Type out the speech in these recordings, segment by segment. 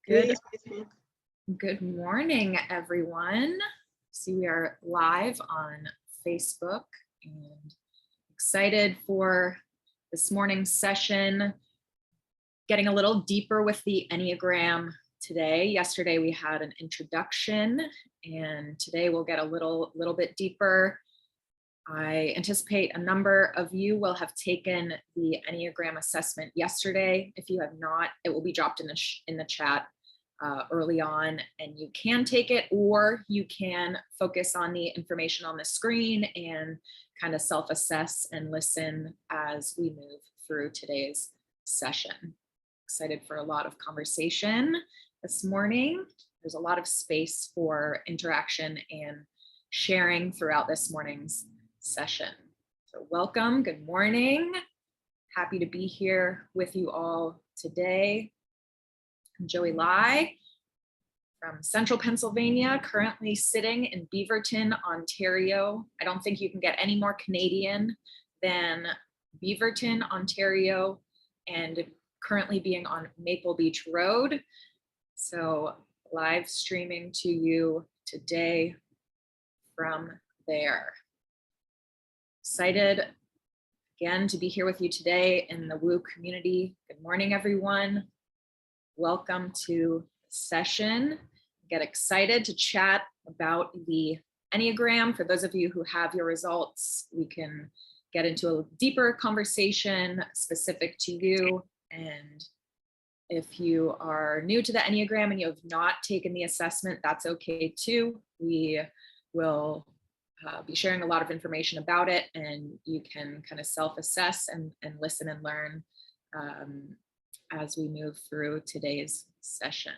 Good, Please. good morning, everyone. See, we are live on Facebook and excited for this morning's session, getting a little deeper with the Enneagram today. Yesterday we had an introduction and today we'll get a little bit deeper. I anticipate a number of you will have taken the Enneagram assessment yesterday. If you have not, it will be dropped in the chat early on, and you can take it, or you can focus on the information on the screen and kind of self-assess and listen as we move through today's session. Excited for a lot of conversation this morning. There's a lot of space for interaction and sharing throughout this morning's session. So welcome, good morning. Happy to be here with you all today. I'm Joey Lai from Central Pennsylvania, currently sitting in Beaverton, Ontario. I don't think you can get any more Canadian than Beaverton, Ontario, and currently being on Maple Beach Road. So live streaming to you today from there. Excited again to be here with you today in the Woo community. Good morning, everyone. Welcome to the session. Get excited to chat about the Enneagram. For those of you who have your results, we can get into a deeper conversation specific to you. And if you are new to the Enneagram and you have not taken the assessment, that's okay too. We will be sharing a lot of information about it, and you can kind of self-assess and listen and learn as we move through today's session.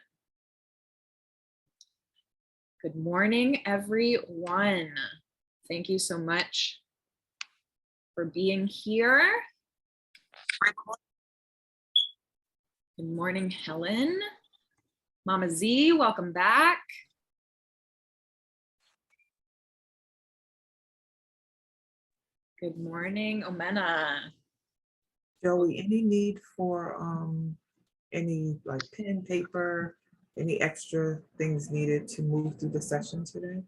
Good morning, everyone. Thank you so much for being here. Good morning, Helen. Mama Z, welcome back. Good morning, Omena. Joey, any need for any like pen, paper, any extra things needed to move through the session today?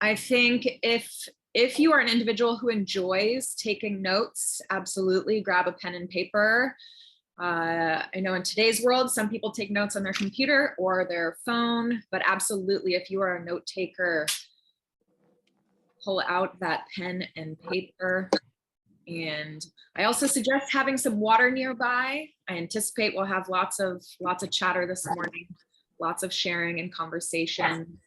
I think if you are an individual who enjoys taking notes, absolutely grab a pen and paper. I know in today's world, some people take notes on their computer or their phone, but absolutely, if you are a note taker, pull out that pen and paper. And I also suggest having some water nearby. I anticipate we'll have lots of chatter this morning, lots of sharing and conversation.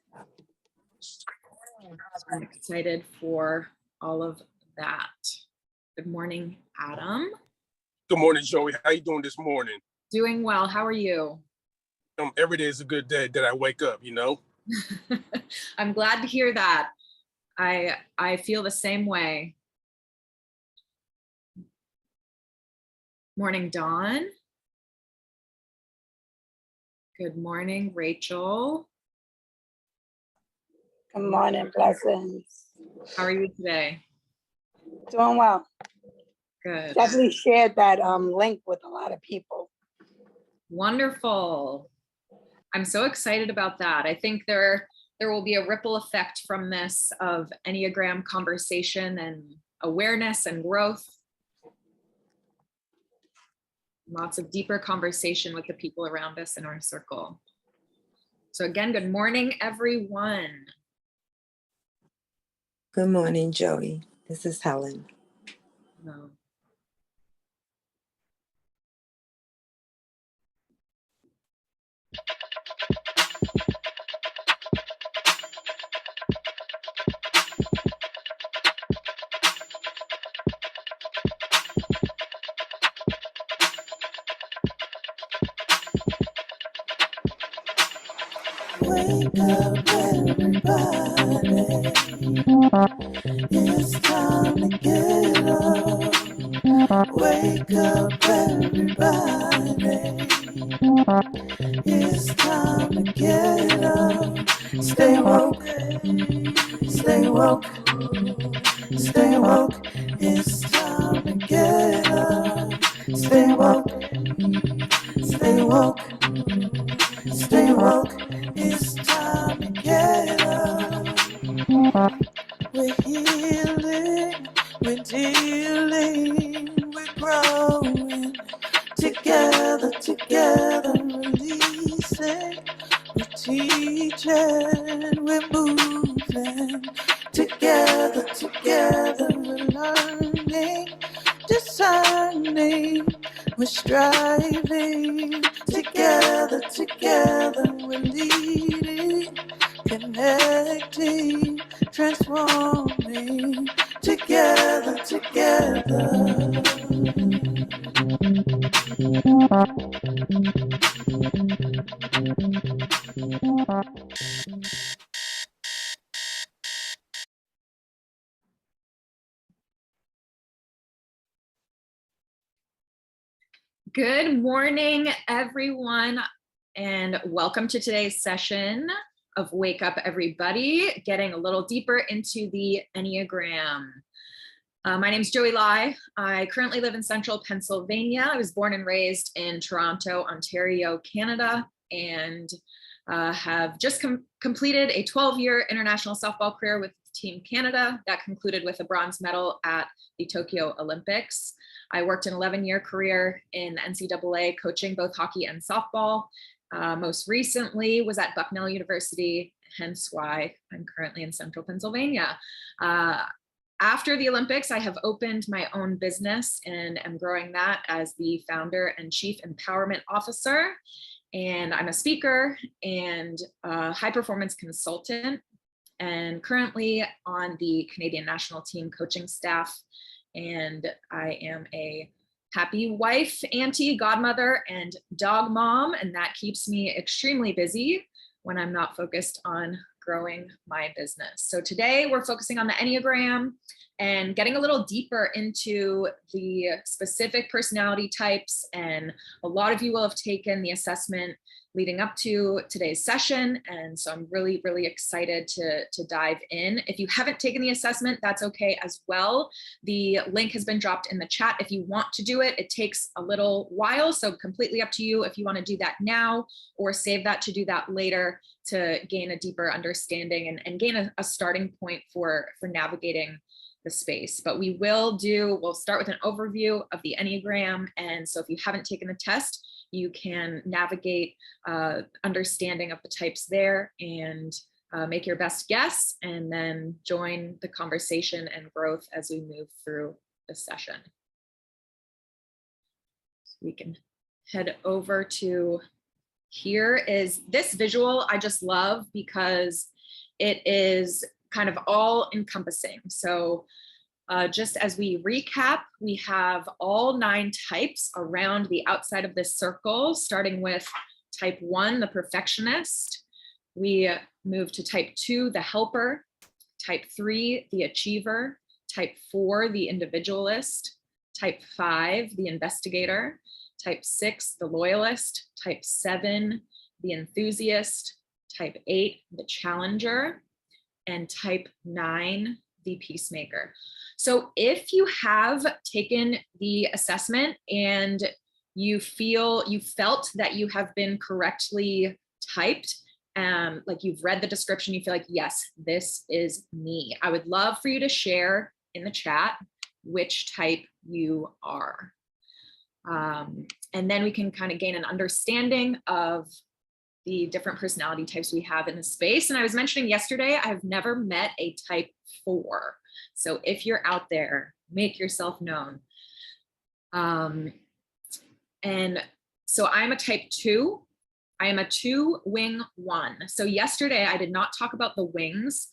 I'm excited for all of that. Good morning, Adam. Good morning, Joey. How you doing this morning? Doing well. How are you? Every day is a good day that I wake up, you know? I'm glad to hear that. I feel the same way. Morning, Dawn. Good morning, Rachel. Good morning, blessings. How are you today? Doing well. Good. Definitely shared that link with a lot of people. Wonderful. I'm so excited about that. I think there will be a ripple effect from this of Enneagram conversation and awareness and growth. Lots of deeper conversation with the people around us in our circle. So again, good morning, everyone. Good morning, Joey. This is Helen. Hello. Wake up, everybody. It's time to get up. Wake up, everybody. It's time to get up. Stay woke. Stay woke. Stay woke. It's time to get up. Stay woke. Stay woke. woke. It's time to get up. We're healing, we're dealing, we're growing. Together, together, releasing. We're teaching, we're moving. Together, together, we're learning, discerning, we're striving. Together, together, we're leading, connecting, transforming. Together, together. Good morning, everyone, and welcome to today's session of Wake Up Everybody, getting a little deeper into the Enneagram. My name is Joey Lai. I currently live in central Pennsylvania. I was born and raised in Toronto, Ontario, Canada, and have just completed a 12-year international softball career with Team Canada that concluded with a bronze medal at the Tokyo Olympics. I worked an 11-year career in NCAA coaching both hockey and softball. Most recently was at Bucknell University, hence why I'm currently in central Pennsylvania. After the Olympics, I have opened my own business and am growing that as the founder and chief empowerment officer. And I'm a speaker and a high performance consultant, and currently on the Canadian national team coaching staff. And I am a happy wife, auntie, godmother, and dog mom, and that keeps me extremely busy when I'm not focused on growing my business. So today we're focusing on the Enneagram and getting a little deeper into the specific personality types. And a lot of you will have taken the assessment leading up to today's session. And so I'm really, really excited to dive in. If you haven't taken the assessment, that's okay as well. The link has been dropped in the chat. If you want to do it, it takes a little while, so completely up to you if you want to do that now or save that to do that later to gain a deeper understanding and gain a starting point for navigating the space. But we'll start with an overview of the Enneagram. And so if you haven't taken the test, you can navigate understanding of the types there and make your best guess, and then join the conversation and growth as we move through the session. So we can head over to, here is this visual I just love because it is kind of all encompassing. So just as we recap, we have all 9 types around the outside of this circle, starting with type 1, the perfectionist. We move to type 2, the helper, type 3, the achiever, type 4, the individualist, type 5, the investigator, type 6, the loyalist, type 7, the enthusiast, type 8, the challenger, and type 9, the peacemaker. So if you have taken the assessment and you felt that you have been correctly typed, like you've read the description, you feel like, yes, this is me, I would love for you to share in the chat which type you are. And then we can kind of gain an understanding of the different personality types we have in the space. And I was mentioning yesterday, I've never met a type 4. So if you're out there, make yourself known. And so I'm a type 2. I am a 2 wing 1. So yesterday I did not talk about the wings.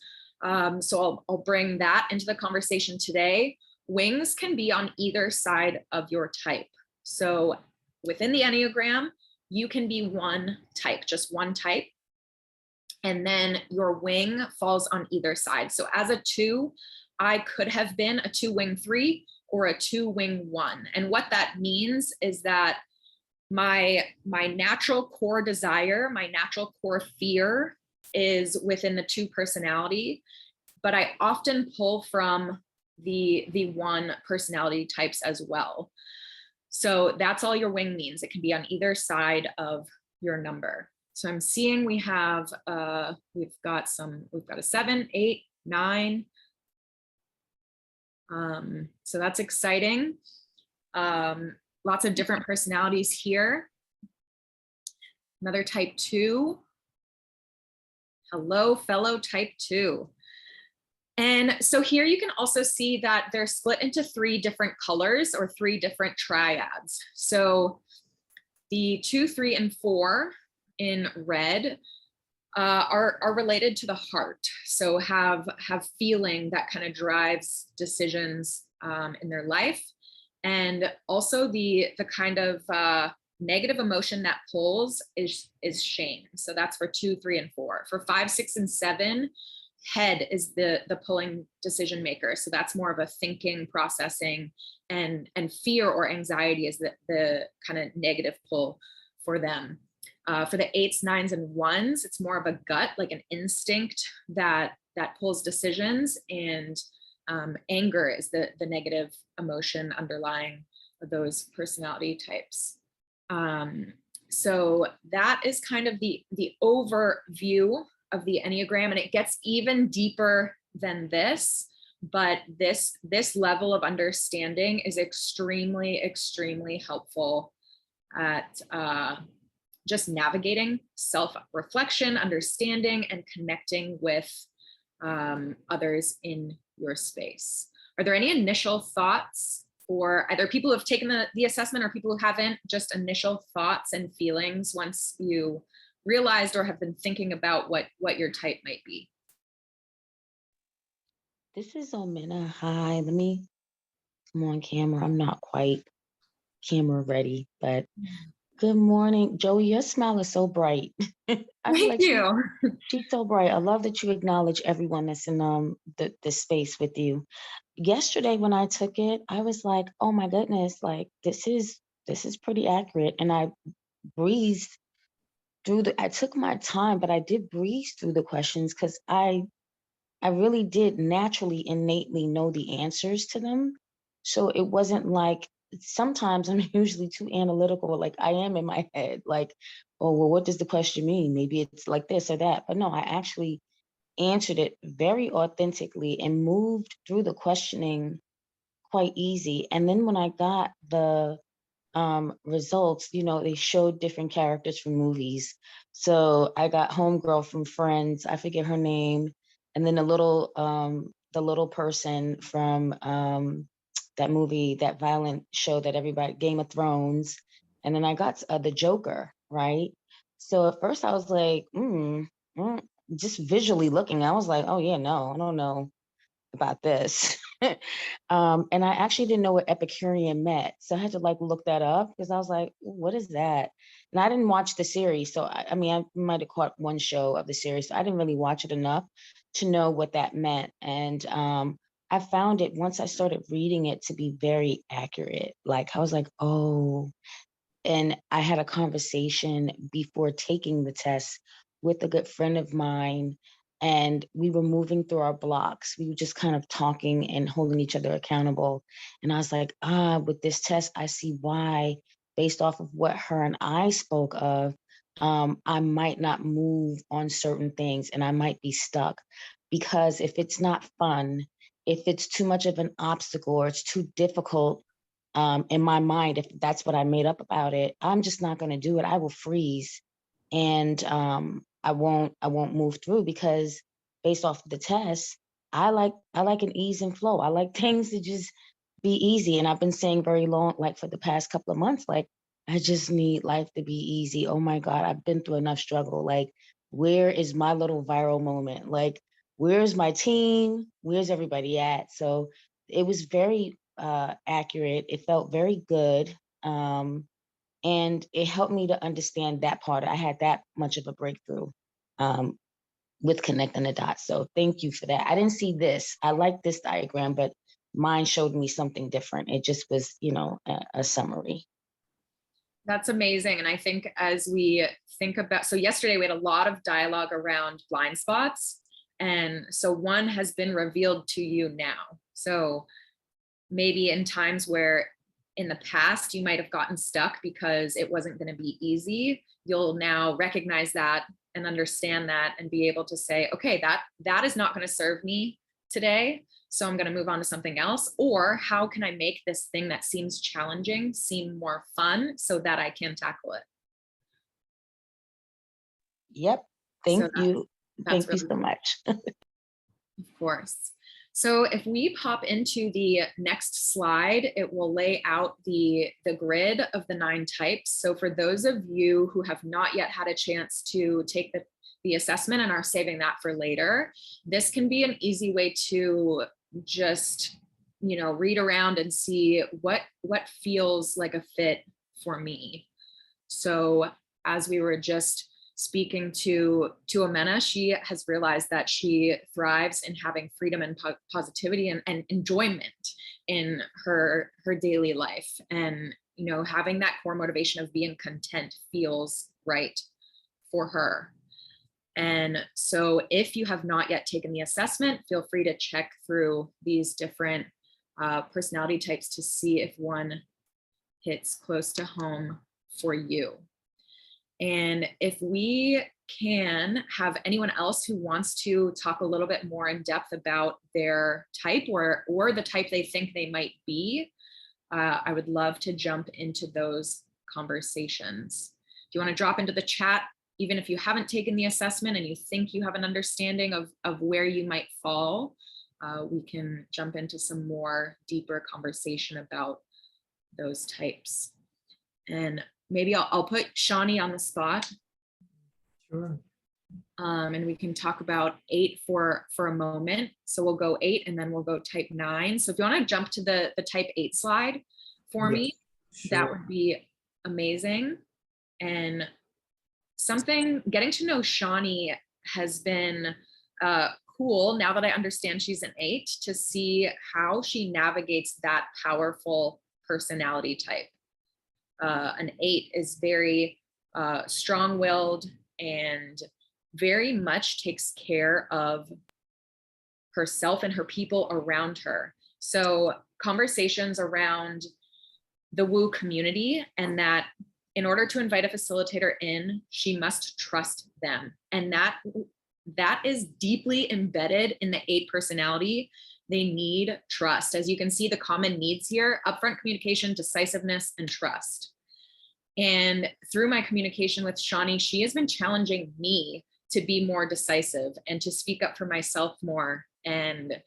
So I'll bring that into the conversation today. Wings can be on either side of your type. So within the Enneagram, you can be one type, just one type. And then your wing falls on either side. So as a 2, I could have been a 2 wing 3 or a 2 wing 1. And what that means is that my natural core desire, my natural core fear is within the 2 personality, but I often pull from the 1 personality types as well. So that's all your wing means. It can be on either side of your number. So I'm seeing we've got a 7, 8, 9. So that's exciting. Lots of different personalities here. Another type 2. Hello, fellow type 2. And so here you can also see that they're split into 3 different colors or 3 different triads. So the 2, 3, and 4 in red are related to the heart. So have feeling that kind of drives decisions in their life. And also the kind of negative emotion that pulls is shame. So that's for 2, 3, and 4. For 5, 6, and 7, head is the pulling decision maker. So that's more of a thinking, processing, and fear or anxiety is the kind of negative pull for them. For the 8s, 9s, and 1s, it's more of a gut, like an instinct that pulls decisions, and anger is the negative emotion underlying those personality types. So that is kind of the overview of the Enneagram, and it gets even deeper than this, but this level of understanding is extremely, extremely helpful at just navigating self-reflection, understanding, and connecting with others in your space. Are there any initial thoughts for either people who have taken the assessment or people who haven't, just initial thoughts and feelings once you realized or have been thinking about what your type might be? This is Omena. Hi, let me come on camera. I'm not quite camera ready, but good morning. Joey, your smile is so bright. Thank you. She's so bright. I love that you acknowledge everyone that's in the space with you. Yesterday when I took it, I was like, oh my goodness, like this is pretty accurate. And I breezed through I took my time, but I did breeze through the questions because I really did naturally, innately know the answers to them. So it wasn't like, sometimes I'm usually too analytical, like I am in my head, like, oh, well, what does the question mean? Maybe it's like this or that. But no, I actually answered it very authentically and moved through the questioning quite easy. And then when I got the results, they showed different characters from movies. So I got Homegirl from Friends, I forget her name, and then the little person from that movie, that violent show that everybody, Game of Thrones, and then I got the Joker, right? So at first I was like, just visually looking, I was like, oh yeah, no, I don't know about this. And I actually didn't know what Epicurean meant. So I had to look that up because I was like, what is that? And I didn't watch the series. So I might have caught one show of the series. So I didn't really watch it enough to know what that meant. And I found it once I started reading it to be very accurate. Like I was like, oh, and I had a conversation before taking the test with a good friend of mine, and we were moving through our blocks. We were just kind of talking and holding each other accountable. And I was like, with this test, I see why, based off of what her and I spoke of, I might not move on certain things and I might be stuck. Because if it's not fun, if it's too much of an obstacle or it's too difficult, in my mind, if that's what I made up about it, I'm just not going to do it. I will freeze, and I won't move through, because based off of the test, I like an ease and flow. I like things to just be easy. And I've been saying very long, like for the past couple of months, like I just need life to be easy. Oh my God, I've been through enough struggle. Like, where is my little viral moment? Like, where's my team? Where's everybody at? So it was very accurate. It felt very good. And it helped me to understand that part. I had that much of a breakthrough with connecting the dots. So thank you for that. I didn't see this. I like this diagram, but mine showed me something different. It just was, a summary. That's amazing. And I think as we think about, so yesterday we had a lot of dialogue around blind spots. And so one has been revealed to you now. So maybe in times where in the past you might have gotten stuck because it wasn't going to be easy, you'll now recognize that and understand that and be able to say, okay, that is not going to serve me today, so I'm going to move on to something else. Or how can I make this thing that seems challenging seem more fun so that I can tackle it? Yep. So Thank you. that's Thank you really so much. Of course. So if we pop into the next slide, it will lay out the grid of the 9 types. So for those of you who have not yet had a chance to take the assessment and are saving that for later, this can be an easy way to just, read around and see what feels like a fit for me. So as we were just speaking to Amena, she has realized that she thrives in having freedom and positivity and enjoyment in her daily life. And, having that core motivation of being content feels right for her. And so if you have not yet taken the assessment, feel free to check through these different personality types to see if one hits close to home for you. And if we can have anyone else who wants to talk a little bit more in depth about their type or the type they think they might be, I would love to jump into those conversations. If you want to drop into the chat, even if you haven't taken the assessment and you think you have an understanding of where you might fall, we can jump into some more deeper conversation about those types. And maybe I'll put Shawnee on the spot. Sure. And we can talk about 8 for a moment. So we'll go 8 and then we'll go type 9. So if you want to jump to the type 8 slide for me, that Sure. would be amazing. And getting to know Shawnee has been cool now that I understand she's an 8, to see how she navigates that powerful personality type. An 8 is very strong-willed and very much takes care of herself and her people around her. So conversations around the woo community, and that in order to invite a facilitator in, she must trust them. And that is deeply embedded in the 8 personality. They need trust. As you can see, the common needs here: upfront communication, decisiveness, and trust. And through my communication with Shawnee, she has been challenging me to be more decisive and to speak up for myself more. And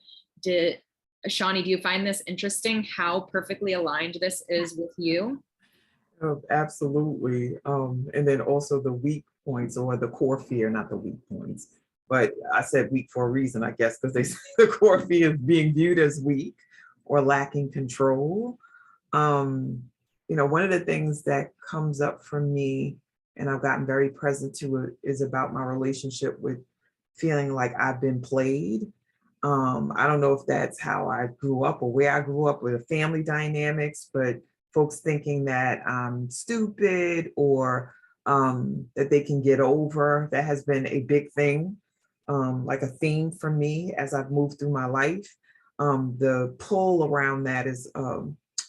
Shawnee, do you find this interesting, how perfectly aligned this is with you? Oh, absolutely. And then also the weak points, or the core fear, not the weak points. But I said weak for a reason, I guess, because they say the core fear is being viewed as weak or lacking control. One of the things that comes up for me, and I've gotten very present to it, is about my relationship with feeling like I've been played. I don't know if that's how I grew up or where I grew up with the family dynamics, but folks thinking that I'm stupid or that they can get over. That has been a big thing, like a theme for me as I've moved through my life. The pull around that is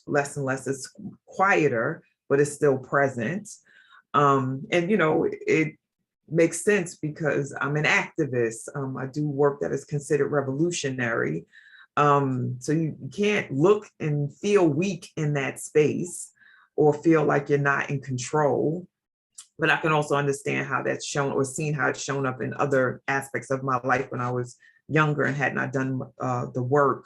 less and less. It's quieter, but it's still present. It makes sense because I'm an activist. I do work that is considered revolutionary. So you can't look and feel weak in that space or feel like you're not in control. But I can also understand how that's shown, or seen how it's shown up in other aspects of my life when I was younger and had not done the work.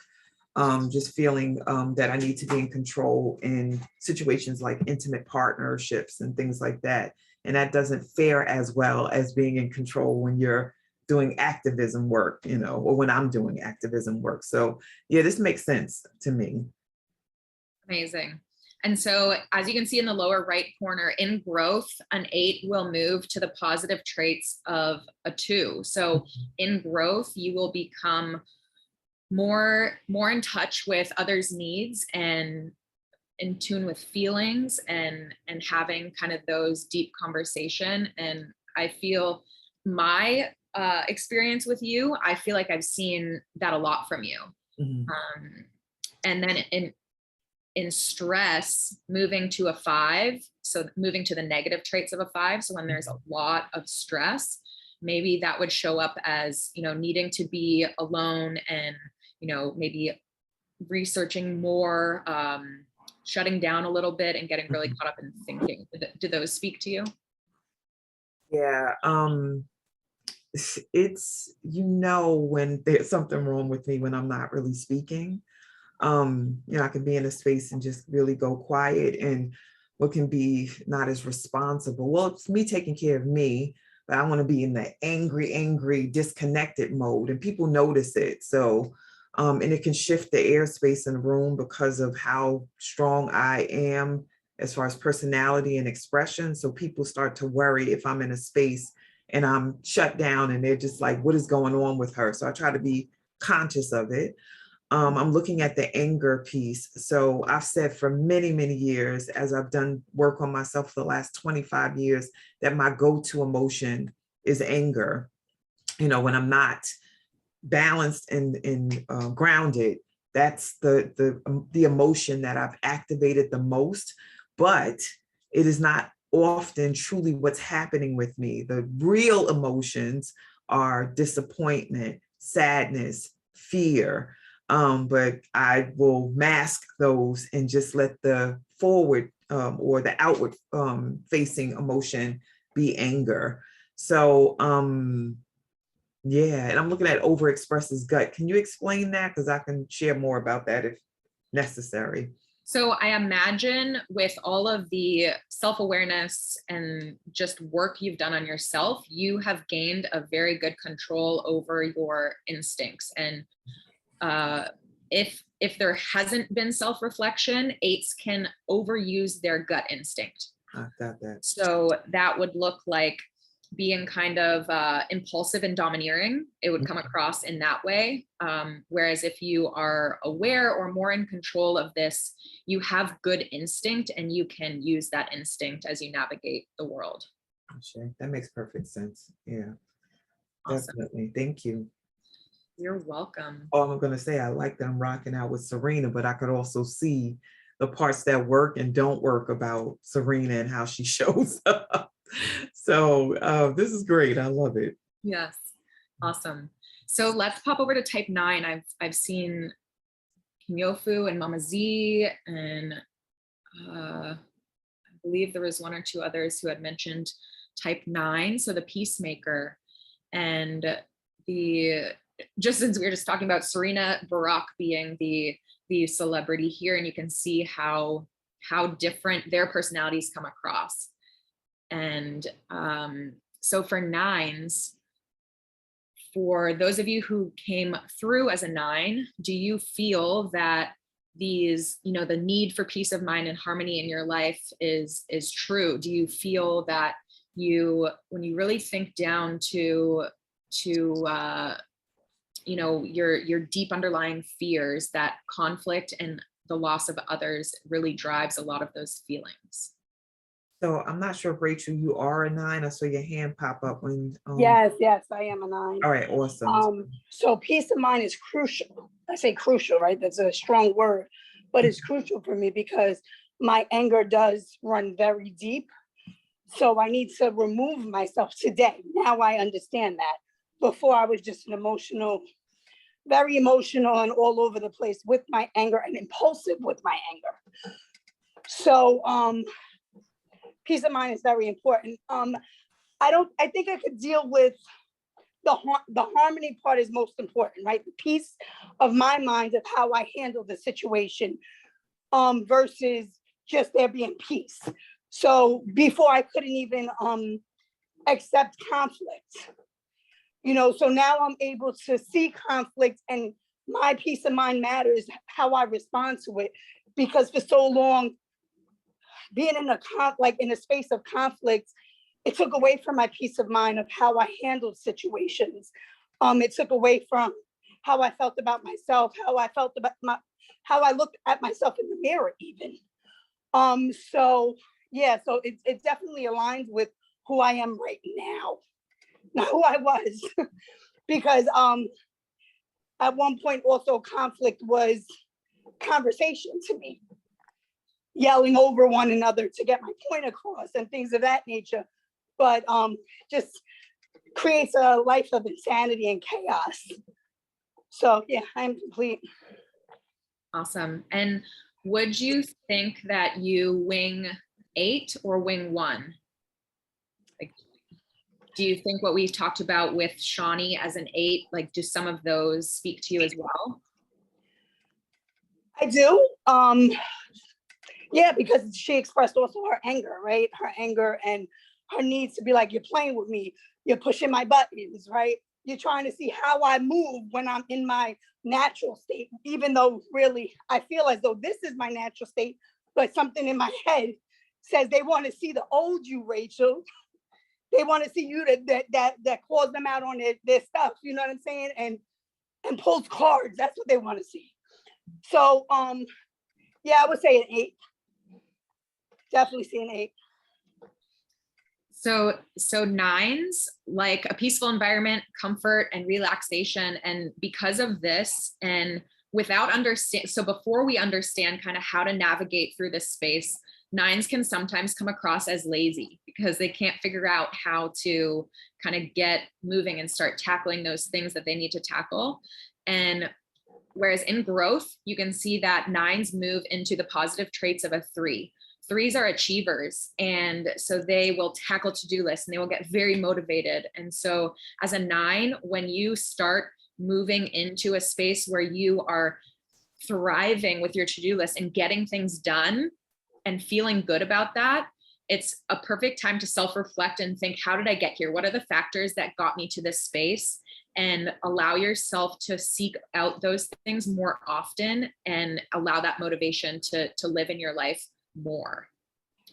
Just feeling that I need to be in control in situations like intimate partnerships and things like that. And that doesn't fare as well as being in control when you're doing activism work, or when I'm doing activism work. So yeah, this makes sense to me. Amazing. And so as you can see in the lower right corner, in growth, an 8 will move to the positive traits of a 2. So in growth, you will become more in touch with others' needs and in tune with feelings and having kind of those deep conversation. And I feel my experience with you, I feel like I've seen that a lot from you. Mhm. And then in stress, moving to a 5, so moving to the negative traits of a 5. So when there's a lot of stress, maybe that would show up as, needing to be alone and, maybe researching more, shutting down a little bit and getting really caught up in thinking. Do those speak to you? Yeah, it's, when there's something wrong with me when I'm not really speaking. I can be in a space and just really go quiet, and what can be not as responsible. Well, it's me taking care of me, but I want to be in the angry, disconnected mode, and people notice it. So, and it can shift the airspace in the room because of how strong I am as far as personality and expression. So people start to worry if I'm in a space and I'm shut down and they're just like, what is going on with her? So I try to be conscious of it. I'm looking at the anger piece. So I've said for many, many years, as I've done work on myself for the last 25 years, that my go-to emotion is anger. When I'm not balanced and grounded, that's the emotion that I've activated the most, but it is not often truly what's happening with me. The real emotions are disappointment, sadness, fear. But I will mask those and just let the forward or the outward facing emotion be anger. So yeah, and I'm looking at overexpresses gut. Can you explain that? Because I can share more about that if necessary. So I imagine with all of the self-awareness and just work you've done on yourself, you have gained a very good control over your instincts. And if there hasn't been self-reflection, 8s can overuse their gut instinct. I got that. So that would look like being kind of impulsive and domineering. It would come across in that way. Whereas if you are aware or more in control of this, you have good instinct and you can use that instinct as you navigate the world. Sure. That makes perfect sense. Yeah, Awesome. definitely. Thank you. You're welcome. All I'm going to say, I like that I'm rocking out with Serena, but I could also see the parts that work and don't work about Serena and how she shows up. So this is great. I love it. Yes. Awesome. So let's pop over to type 9. I've seen Kim Yofu and Mama Z, and I believe there was 1 or 2 others who had mentioned type 9. So the peacemaker, and just since we were just talking about Serena Barack being the celebrity here, and you can see how different their personalities come across. And so for 9s, for those of you who came through as a 9, do you feel that these, the need for peace of mind and harmony in your life is true? Do you feel that when you really think down to your deep underlying fears, that conflict and the loss of others really drives a lot of those feelings? So I'm not sure if Rachel, you are a 9. I saw your hand pop up when. Yes, I am a 9. All right, awesome. So peace of mind is crucial. I say crucial, right? That's a strong word, but it's crucial for me because my anger does run very deep. So I need to remove myself today. Now I understand that. Before I was just very emotional and all over the place with my anger and impulsive with my anger. So peace of mind is very important. I think I could deal with the harmony part is most important, right? The peace of my mind of how I handle the situation versus just there being peace. So before I couldn't even accept conflict, so now I'm able to see conflict, and my peace of mind matters how I respond to it, because for so long, being in a space of conflict, it took away from my peace of mind of how I handled situations. It took away from how I felt about myself, how I looked at myself in the mirror even. So it definitely aligns with who I am right now, not who I was, because at one point also conflict was conversation to me. yelling over one another to get my point across and things of that nature. But just creates a life of insanity and chaos. So yeah, I'm complete. Awesome. And would you think that you wing 8 or wing 1? Like, do you think what we've talked about with Shawnee as an 8, like, do some of those speak to you as well? I do. Yeah, because she expressed also her anger, right? Her anger and her needs to be like, you're playing with me, you're pushing my buttons, right? You're trying to see how I move when I'm in my natural state, even though really I feel as though this is my natural state, but something in my head says they want to see the old you, Rachel. They want to see you that calls them out on their stuff, you know what I'm saying? And pulls cards, that's what they want to see. So yeah, I would say an 8. Definitely see an 8. So 9s like a peaceful environment, comfort and relaxation. And because of this, and without understand, so before we understand kind of how to navigate through this space, 9s can sometimes come across as lazy because they can't figure out how to kind of get moving and start tackling those things that they need to tackle. And whereas in growth, you can see that 9s move into the positive traits of a 3. 3s are achievers, and so they will tackle to-do lists and they will get very motivated. And so as a 9, when you start moving into a space where you are thriving with your to-do list and getting things done and feeling good about that, it's a perfect time to self-reflect and think, how did I get here? What are the factors that got me to this space? And allow yourself to seek out those things more often and allow that motivation to live in your life more.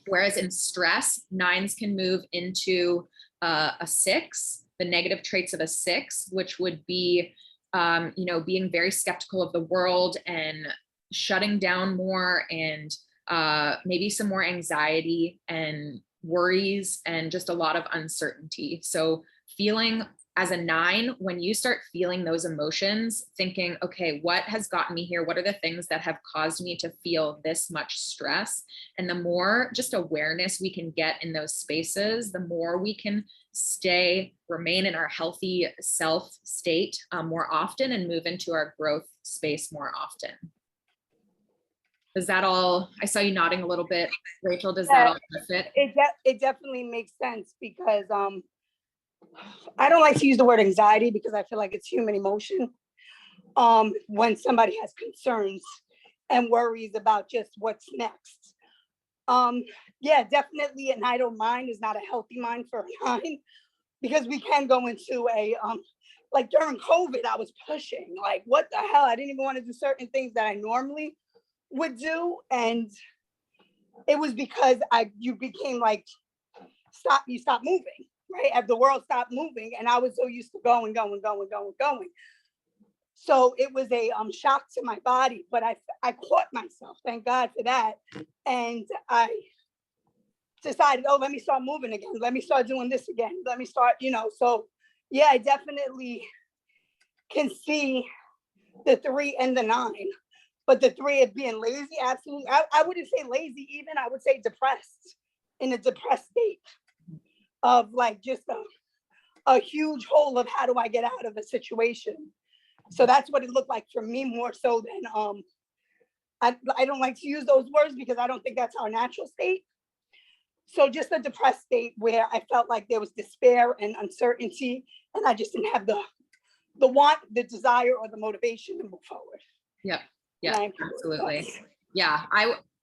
Whereas in stress, 9s can move into a 6, the negative traits of a 6, which would be, being very skeptical of the world and shutting down more, and maybe some more anxiety and worries and just a lot of uncertainty. So feeling as a 9, when you start feeling those emotions, thinking, okay, what has gotten me here? What are the things that have caused me to feel this much stress? And the more just awareness we can get in those spaces, the more we can remain in our healthy self state more often and move into our growth space more often. Does that all, I saw you nodding a little bit, Rachel, does that all fit? It definitely makes sense because I don't like to use the word anxiety because I feel like it's human emotion. When somebody has concerns and worries about just what's next. Yeah, definitely an idle mind is not a healthy mind for a 9, because we can go into a, like during COVID, I was pushing, like, what the hell? I didn't even want to do certain things that I normally would do. And it was because you became like, you stop moving. Right, as the world stopped moving, and I was so used to going. So it was a shock to my body, but I caught myself, thank God for that. And I decided, oh, let me start moving again. Let me start doing this again. Let me start, so yeah, I definitely can see the 3 and the 9, but the 3 of being lazy, absolutely. I wouldn't say lazy even, I would say depressed, in a depressed state. Of like just a huge hole of how do I get out of a situation. So that's what it looked like for me, more so than I don't like to use those words because I don't think that's our natural state. So just a depressed state where I felt like there was despair and uncertainty, and I just didn't have the want, the desire, or the motivation to move forward. Yep. Yeah, absolutely. Yeah,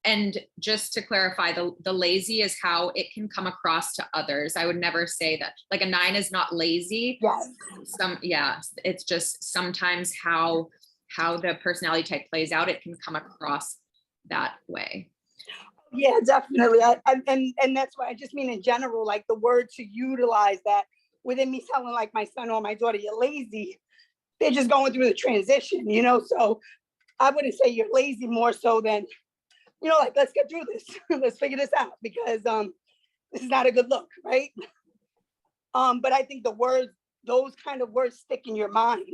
and just to clarify, the lazy is how it can come across to others. I would never say that, like, a 9 is not lazy. Yes. It's just sometimes how the personality type plays out, it can come across that way. Yeah, definitely. And that's why I just mean in general, like the word to utilize that within me telling like my son or my daughter, you're lazy, they're just going through the transition, so I wouldn't say you're lazy more so than, like, let's get through this. Let's figure this out because this is not a good look, right? But I think those kind of words stick in your mind.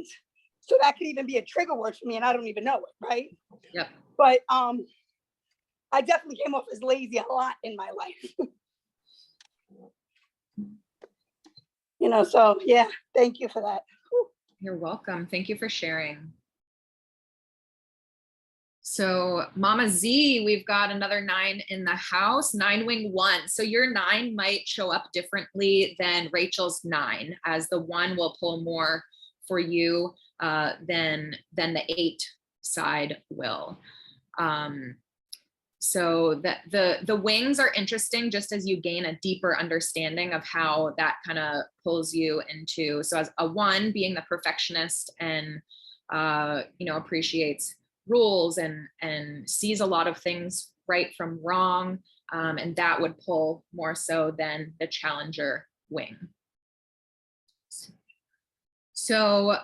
So that could even be a trigger word for me and I don't even know it, right? Yep. But I definitely came off as lazy a lot in my life. You know, so yeah, thank you for that. You're welcome. Thank you for sharing. So Mama Z, we've got another 9 in the house, 9 wing 1. So your 9 might show up differently than Rachel's 9, as the 1 will pull more for you than the 8 side will. So that the wings are interesting just as you gain a deeper understanding of how that kind of pulls you into. So as a 1 being the perfectionist and you know, appreciates rules and sees a lot of things right from wrong, and that would pull more so than the challenger wing. So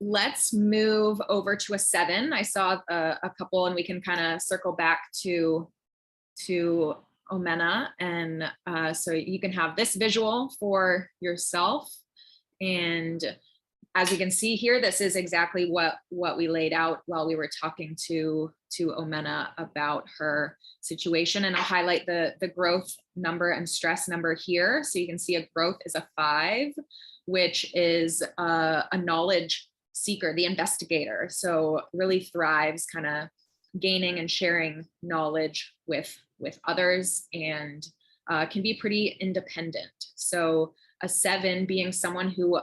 let's move over to a 7. I saw a couple, and we can kind of circle back to Omena, and so you can have this visual for yourself. And as you can see here, this is exactly what we laid out while we were talking to Omena about her situation. And I'll highlight the growth number and stress number here. So you can see a growth is a 5, which is a knowledge seeker, the investigator. So really thrives kind of gaining and sharing knowledge with others, and can be pretty independent. So a 7 being someone who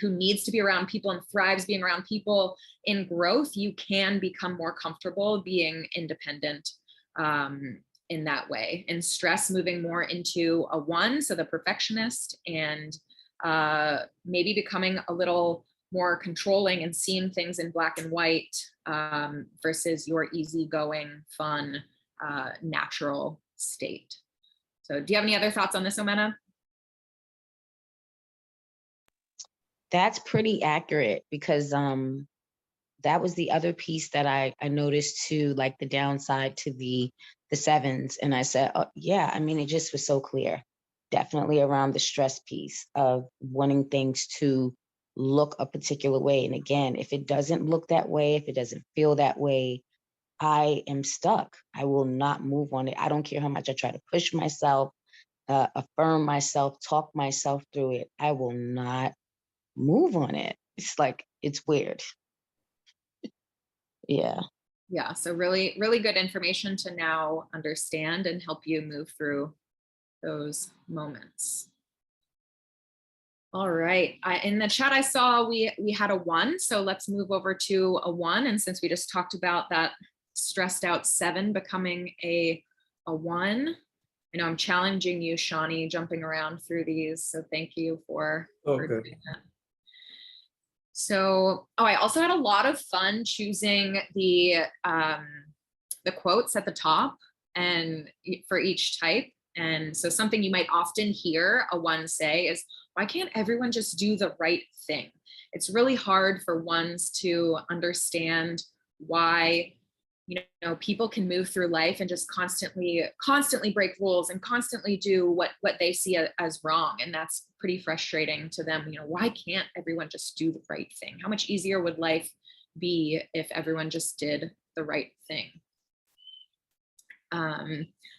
needs to be around people and thrives being around people. In growth, you can become more comfortable being independent in that way. And stress moving more into a 1, so the perfectionist, and maybe becoming a little more controlling and seeing things in black and white versus your easygoing, fun, natural state. So do you have any other thoughts on this, Omena? That's pretty accurate, because that was the other piece that I noticed too, like the downside to the 7s. And I said, oh, yeah, I mean, it just was so clear. Definitely around the stress piece of wanting things to look a particular way. And again, if it doesn't look that way, if it doesn't feel that way, I am stuck. I will not move on it. I don't care how much I try to push myself, affirm myself, talk myself through it. I will not move on it. It's like, it's weird. Yeah. Yeah, so really, really good information to now understand and help you move through those moments. All right, in the chat I saw we had a 1, so let's move over to a 1. And since we just talked about that stressed out 7 becoming a 1, I know I'm challenging you, Shawnee, jumping around through these, so thank you for doing that. So, I also had a lot of fun choosing the quotes at the top and for each type. And so something you might often hear a 1 say is, why can't everyone just do the right thing? It's really hard for 1s to understand why, you know, people can move through life and just constantly break rules and constantly do what they see as wrong. And that's pretty frustrating to them. You know, why can't everyone just do the right thing? How much easier would life be if everyone just did the right thing?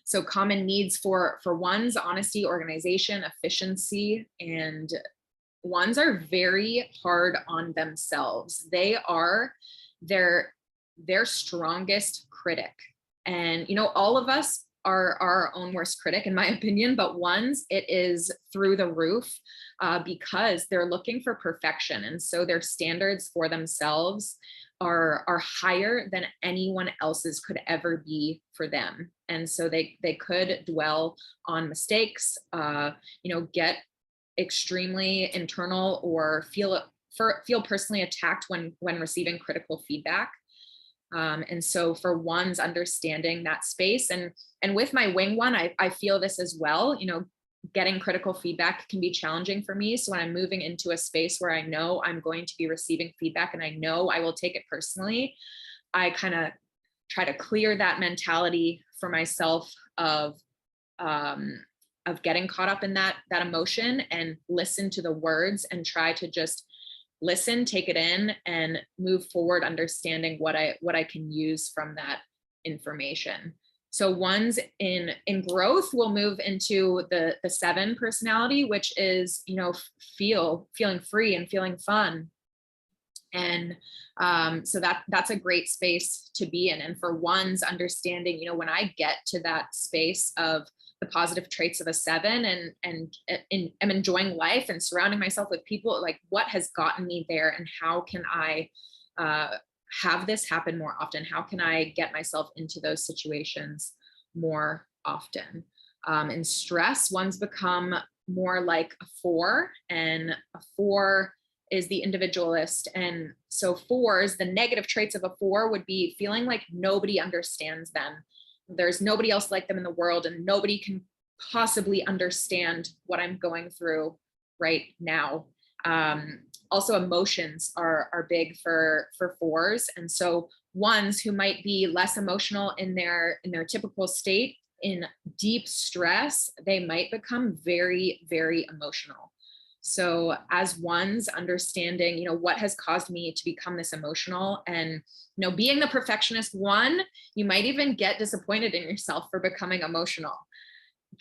So common needs for 1s: honesty, organization, efficiency. And 1s are very hard on themselves. They are their strongest critic. And, you know, all of us are our own worst critic, in my opinion, but 1s, it is through the roof because they're looking for perfection. And so their standards for themselves are higher than anyone else's could ever be for them. And so they could dwell on mistakes, you know, get extremely internal, or feel personally attacked when receiving critical feedback. And so for 1s, understanding that space, and with my wing 1, I feel this as well, you know, getting critical feedback can be challenging for me. So when I'm moving into a space where I know I'm going to be receiving feedback and I know I will take it personally, I kind of try to clear that mentality for myself of getting caught up in that emotion, and listen to the words and try to just listen, take it in, and move forward, understanding what I can use from that information. So ones in growth will move into the 7 personality, which is, you know, feeling free and feeling fun. And so that's a great space to be in. And for ones, understanding, you know, when I get to that space of the positive traits of a 7 and am enjoying life and surrounding myself with people, like what has gotten me there and how can I have this happen more often? How can I get myself into those situations more often? In stress, ones become more like a 4, and a 4 is the individualist. And so 4s, the negative traits of a 4 would be feeling like nobody understands them. There's nobody else like them in the world, and nobody can possibly understand what I'm going through right now. Also, emotions are big for 4s. And so ones who might be less emotional in their typical state, in deep stress, they might become very, very emotional. So as ones, understanding, you know, what has caused me to become this emotional, and, you know, being the perfectionist 1, you might even get disappointed in yourself for becoming emotional.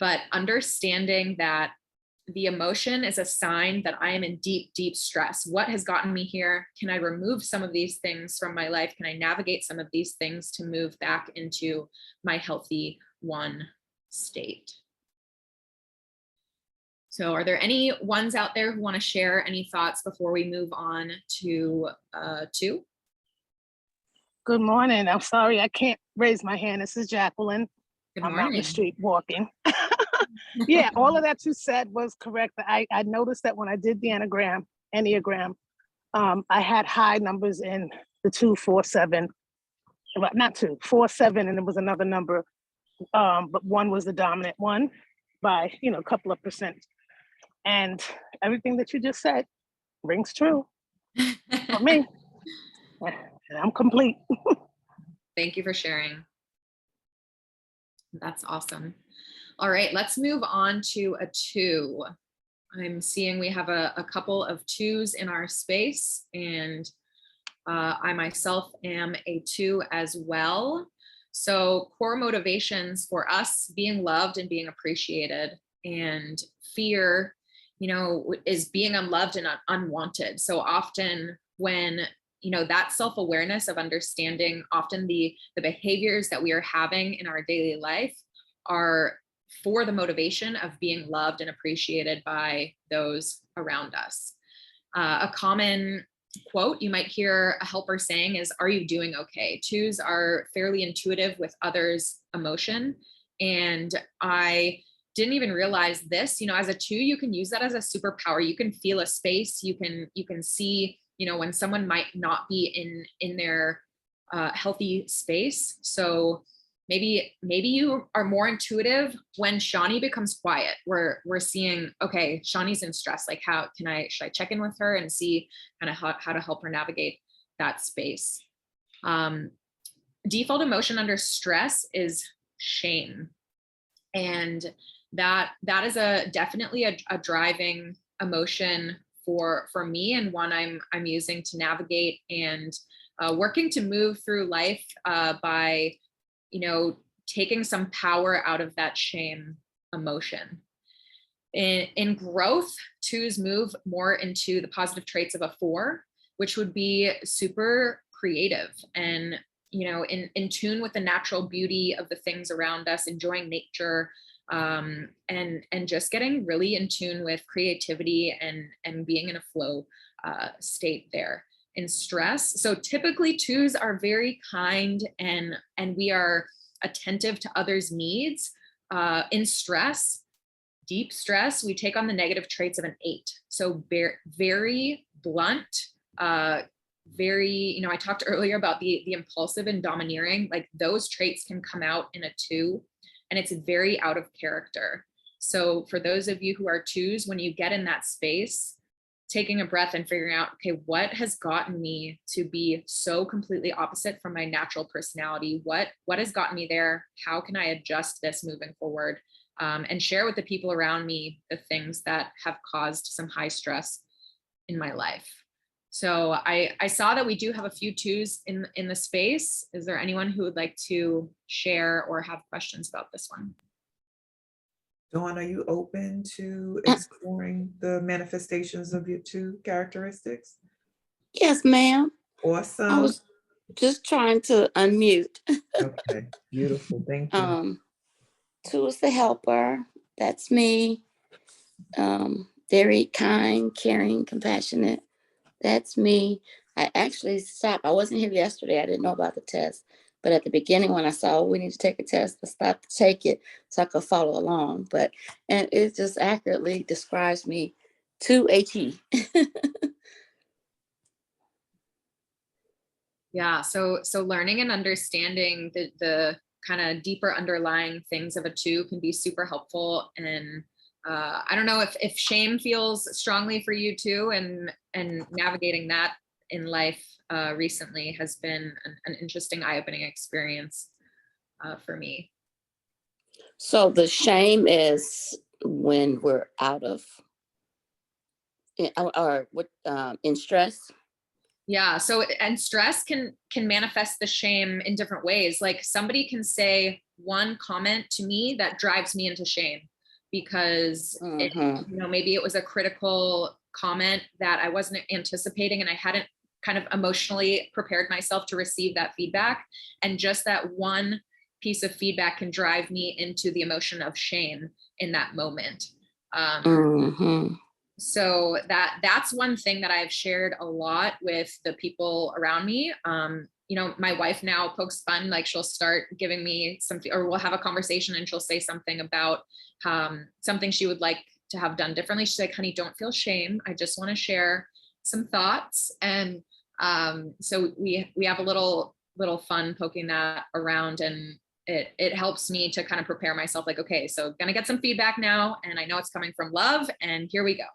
But understanding that the emotion is a sign that I am in deep, deep stress. What has gotten me here? Can I remove some of these things from my life? Can I navigate some of these things to move back into my healthy 1 state? So are there any ones out there who want to share any thoughts before we move on to 2? Good morning. I'm sorry I can't raise my hand. This is Jacqueline. Good I'm out in morning. the street walking. Yeah, all of that you said was correct. I noticed that when I did the Enneagram, I had high numbers in the 2, 4, 7. Well, not 2, 4, 7, and there was another number, but 1 was the dominant one by, you know, a couple of percent. And everything that you just said rings true for me. And I'm complete. Thank you for sharing. That's awesome. All right, let's move on to a 2. I'm seeing we have a couple of 2s in our space, and I myself am a 2 as well. So core motivations for us: being loved and being appreciated, and fear, you know, is being unloved and unwanted. So often when, you know, that self-awareness of understanding, often the behaviors that we are having in our daily life are for the motivation of being loved and appreciated by those around us. A common quote you might hear a helper saying is, "Are you doing okay?" 2s are fairly intuitive with others' emotion. And I didn't even realize this, you know, as a 2, you can use that as a superpower. You can feel a space, you can see, you know, when someone might not be in their healthy space. So maybe you are more intuitive when Shawnee becomes quiet. We're seeing, okay, Shawnee's in stress. Like, should I check in with her and see kind of how to help her navigate that space? Default emotion under stress is shame. And that is definitely a driving emotion for me, and one I'm using to navigate and working to move through life by, you know, taking some power out of that shame emotion. In growth, 2s move more into the positive traits of a 4, which would be super creative and, you know, in tune with the natural beauty of the things around us, enjoying nature, and just getting really in tune with creativity and being in a flow state there. In stress, so typically 2s are very kind and we are attentive to others' needs. In stress, deep stress, we take on the negative traits of an 8. So very blunt, very, you know, I talked earlier about the impulsive and domineering, like those traits can come out in a 2, and it's very out of character. So for those of you who are 2s, when you get in that space, taking a breath and figuring out, okay, what has gotten me to be so completely opposite from my natural personality? What has gotten me there? How can I adjust this moving forward? And share with the people around me the things that have caused some high stress in my life. So I saw that we do have a few twos in the space. Is there anyone who would like to share or have questions about this one? Dawn, are you open to exploring the manifestations of your two characteristics? Yes, ma'am. I Awesome. was just trying to unmute. Okay, beautiful. Thank you. 2 is the helper. That's me. Very kind, caring, compassionate. That's me. I actually stopped. I wasn't here yesterday. I didn't know about the test. But at the beginning, when I saw we need to take a test, I stopped to take it so I could follow along. And it just accurately describes me to a T. Yeah, so learning and understanding the kind of deeper underlying things of a two can be super helpful. And I don't know if shame feels strongly for you too, and navigating that in life recently has been an interesting eye-opening experience for me. So the shame is when we're out of or what in stress. Yeah. So, and stress can manifest the shame in different ways. Like somebody can say one comment to me that drives me into shame because Mhm. maybe it was a critical comment that I wasn't anticipating and I hadn't kind of emotionally prepared myself to receive that feedback. And just that one piece of feedback can drive me into the emotion of shame in that moment. Mhm. So that's one thing that I've shared a lot with the people around me. My wife now pokes fun, like she'll start giving me something, or we'll have a conversation and she'll say something about something she would like to have done differently. She's like, honey, don't feel shame. I just want to share some thoughts. And so we have a little fun poking that around, and it helps me to kind of prepare myself like, okay, so gonna get some feedback now, and I know it's coming from love, and here we go.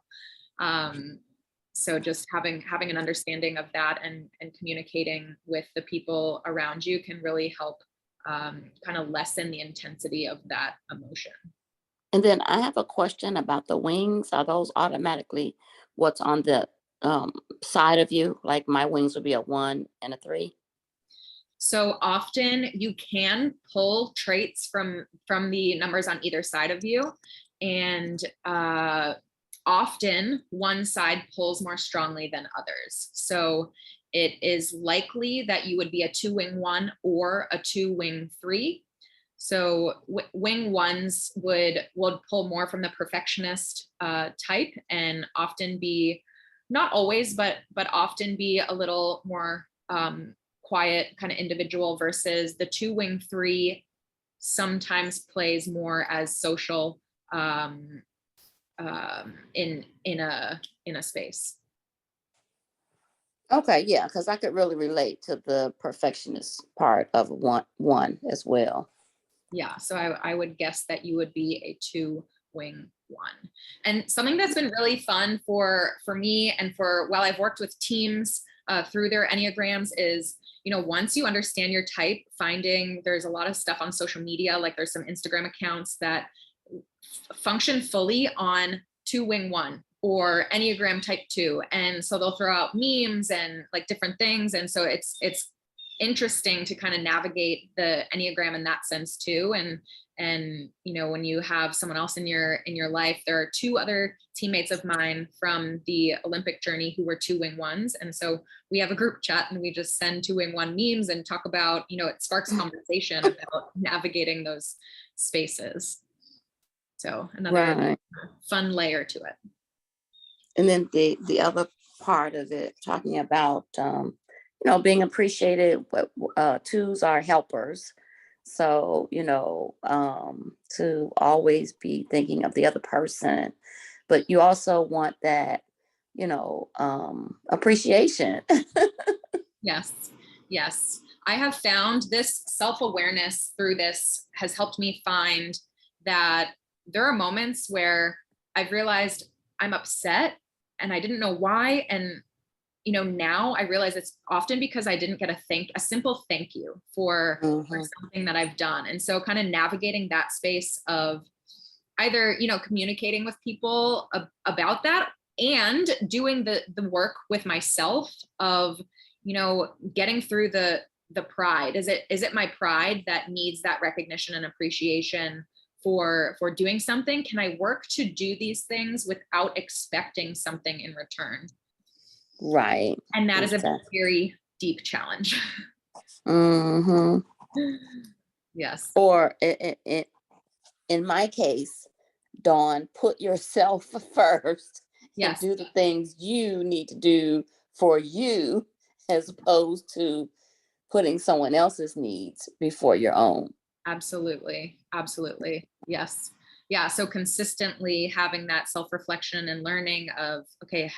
So just having an understanding of that and communicating with the people around you can really help kind of lessen the intensity of that emotion. And then I have a question about the wings. Are those automatically what's on the side of you? Like my wings would be a 1 and a 3. So often you can pull traits from the numbers on either side of you, and often one side pulls more strongly than others. So it is likely that you would be a 2-wing 1 or a 2-wing 3. So wing 1s would pull more from the perfectionist type, and often be, not always, but often be a little more quiet kind of individual, versus the 2-wing 3 sometimes plays more as social in a space. Okay, yeah, because I could really relate to the perfectionist part of one as well. Yeah, so I would guess that you would be a 2-wing 1. And something that's been really fun for me and for, while I've worked with teams through their Enneagrams, is, once you understand your type, there's a lot of stuff on social media, like there's some Instagram accounts that function fully on 2-wing 1 or Enneagram type 2. And so they'll throw out memes and like different things. And so it's interesting to kind of navigate the Enneagram in that sense too. And when you have someone else in your life, there are 2 other teammates of mine from the Olympic journey who were 2-wing 1s. And so we have a group chat and we just send 2-wing 1 memes and talk about, it sparks conversation about navigating those spaces. So another Right. fun layer to it. And then the other part of it, talking about being appreciated. What 2s are helpers, so to always be thinking of the other person, but you also want that appreciation. Yes. I have found this self-awareness through this has helped me find that there are moments where I've realized I'm upset and I didn't know why. And, now I realize it's often because I didn't get a simple thank you for something that I've done. And so kind of navigating that space of either, communicating with people about that, and doing the work with myself of, getting through the pride. Is it my pride that needs that recognition and appreciation for doing something? Can I work to do these things without expecting something in return? Right. And that is a Exactly. very deep challenge. Mm-hmm. Yes. Or in my case, Dawn, put yourself first and Yes. do the things you need to do for you, as opposed to putting someone else's needs before your own. Absolutely. Absolutely. Yes. Yeah. So consistently having that self-reflection and learning of, okay,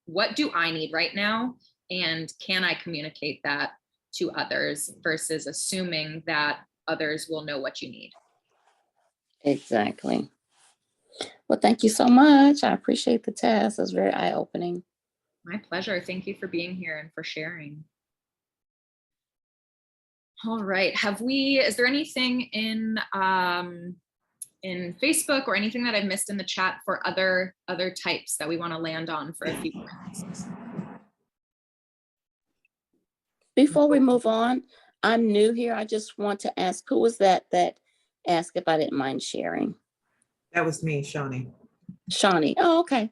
what do I need right now? And can I communicate that to others versus assuming that others will know what you need? Exactly. Well, thank you so much. I appreciate the test. It was very eye-opening. My pleasure. Thank you for being here and for sharing. All right. Is there anything in Facebook or anything that I've missed in the chat for other types that we want to land on for a few minutes? Before we move on, I'm new here. I just want to ask, who was that asked if I didn't mind sharing? That was me, Shawnee. Shawnee. Oh, okay.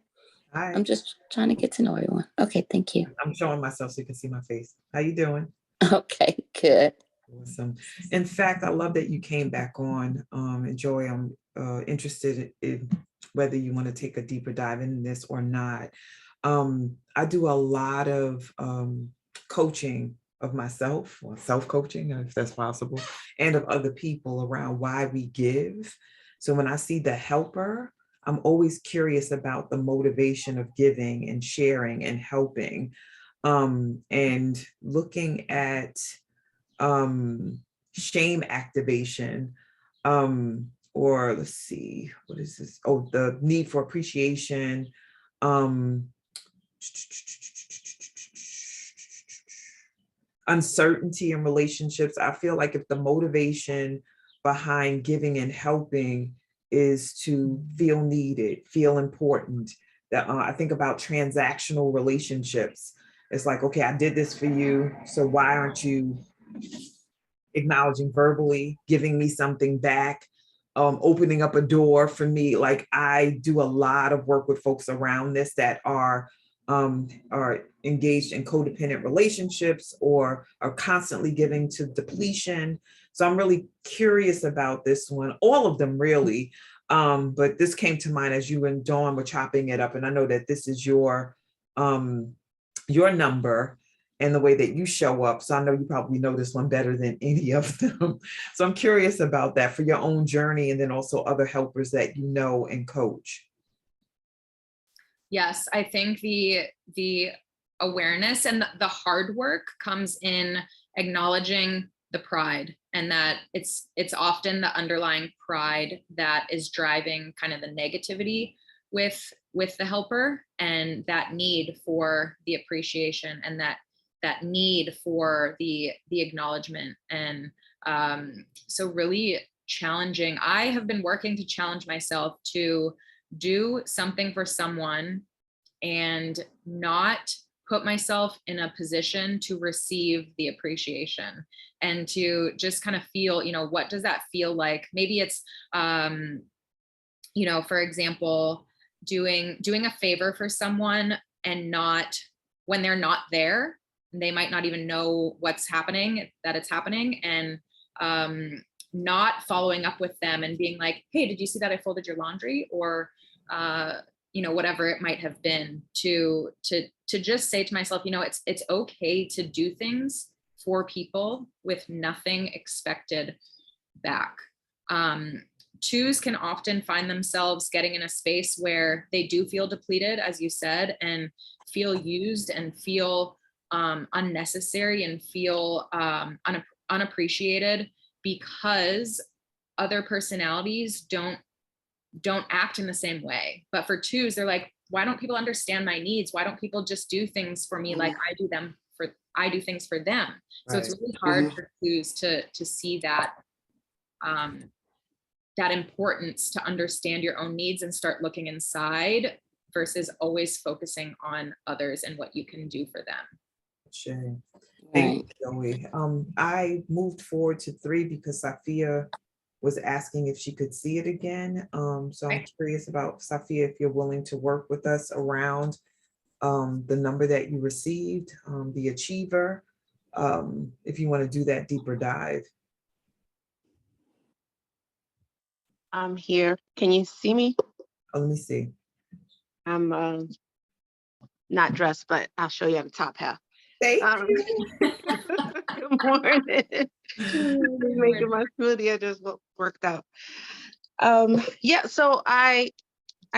Hi. I'm just trying to get to know everyone. Okay, thank you. I'm showing myself so you can see my face. How you doing? Okay, good. Awesome. In fact, I love that you came back on. And Joy, I'm interested in whether you want to take a deeper dive in this or not. I do a lot of coaching of myself, or self-coaching, if that's possible, and of other people around why we give. So when I see the helper, I'm always curious about the motivation of giving and sharing and helping, and looking at shame activation, or let's see, what is this? Oh, the need for appreciation, uncertainty in relationships. I feel like if the motivation behind giving and helping is to feel needed, feel important, that I think about transactional relationships. It's like, okay, I did this for you, so why aren't you acknowledging verbally, giving me something back, opening up a door for me? Like, I do a lot of work with folks around this that are engaged in codependent relationships or are constantly giving to depletion. So I'm really curious about this one, all of them really. But this came to mind as you and Dawn were chopping it up. And I know that this is your number and the way that you show up. So I know you probably know this one better than any of them. So I'm curious about that for your own journey, and then also other helpers that you know and coach. Yes, I think the awareness and the hard work comes in acknowledging the pride, and that it's often the underlying pride that is driving kind of the negativity with the helper, and that need for the appreciation and that need for the acknowledgement. And so really challenging. I have been working to challenge myself to do something for someone and not put myself in a position to receive the appreciation, and to just kind of feel, what does that feel like? Maybe it's, for example, doing a favor for someone, and not, when they're not there, they might not even know that it's happening, and not following up with them and being like, hey, did you see that I folded your laundry? Or whatever it might have been, to just say to myself, it's okay to do things for people with nothing expected back. Twos can often find themselves getting in a space where they do feel depleted, as you said, and feel used and feel unnecessary and feel unappreciated, because other personalities don't act in the same way. But for twos, they're like, why don't people understand my needs? Why don't people just do things for me like I do things for them? So it's really hard for twos to see that that importance to understand your own needs and start looking inside versus always focusing on others and what you can do for them. Sure. Right. Thank you, Joey. I moved forward to 3 because Safia was asking if she could see it again. So I'm curious about, Safia, if you're willing to work with us around the number that you received, the achiever, if you want to do that deeper dive. I'm here. Can you see me? Oh, let me see. I'm not dressed, but I'll show you the top half. Thank Um, you. Good morning. Making my smoothie, I just worked out. Yeah, so I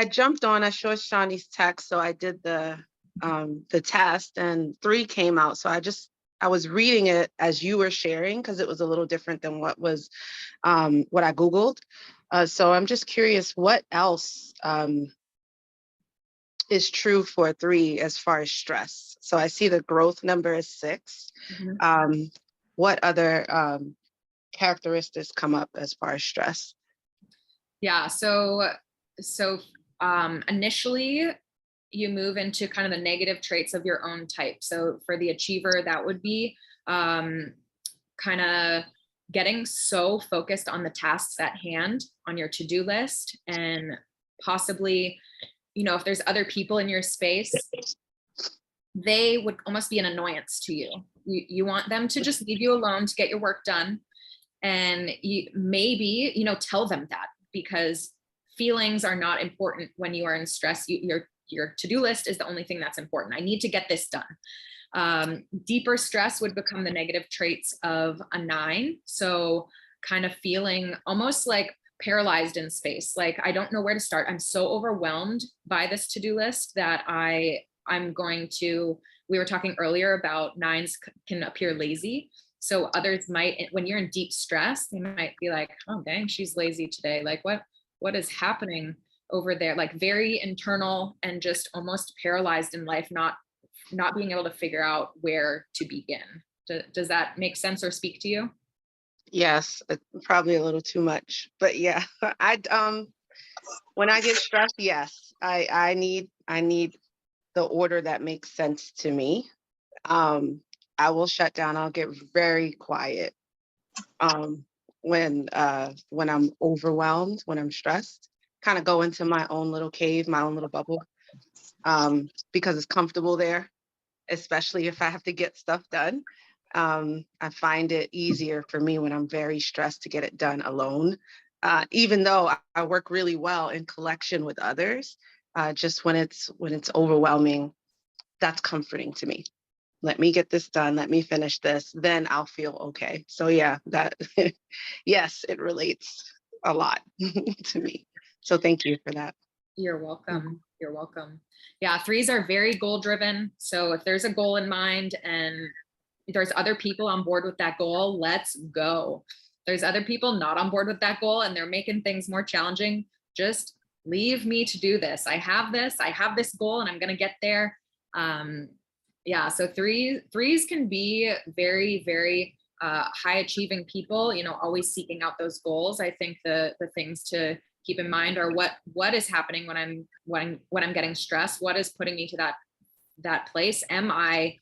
jumped on, I showed Shawnee's text, so I did the test and 3 came out. So I was reading it as you were sharing because it was a little different than what was what I Googled. So I'm just curious, what else is true for 3 as far as stress? So I see the growth number is 6. What other characteristics come up as far as stress? Yeah, so initially you move into kind of the negative traits of your own type. So for the achiever, that would be kind of getting so focused on the tasks at hand on your to-do list, and possibly, you know, if there's other people in your space, they would almost be an annoyance to you. You want them to just leave you alone to get your work done. And maybe, you know, tell them that, because feelings are not important when you are in stress. Your to-do list is the only thing that's important. I need to get this done. Deeper stress would become the negative traits of a 9. So kind of feeling almost like paralyzed in space. Like, I don't know where to start. I'm so overwhelmed by this to-do list that I'm going to, we were talking earlier about 9s can appear lazy. So others might, when you're in deep stress, they might be like, oh dang, she's lazy today. Like what is happening over there? Like very internal and just almost paralyzed in life, not being able to figure out where to begin. Does that make sense or speak to you? Yes, probably a little too much, but yeah, when I get stressed, yes, I need the order that makes sense to me. I will shut down. I'll get very quiet when I'm overwhelmed, when I'm stressed, kind of go into my own little cave, my own little bubble, because it's comfortable there, especially if I have to get stuff done. I find it easier for me when I'm very stressed to get it done alone, even though I work really well in collection with others. Just when it's overwhelming, that's comforting to me. Let me get this done. Let me finish this. Then I'll feel okay. So yeah, that yes, it relates a lot to me. So thank you for that. You're welcome. You're welcome. Yeah, 3s are very goal driven. So if there's a goal in mind and there's other people on board with that goal, let's go. There's other people not on board with that goal and they're making things more challenging. Just leave me to do this. I have this goal and I'm going to get there. Yeah, so 3s can be very, very high achieving people, you know, always seeking out those goals. I think the things to keep in mind are what is happening when I'm getting stressed. What is putting me to that place? Am I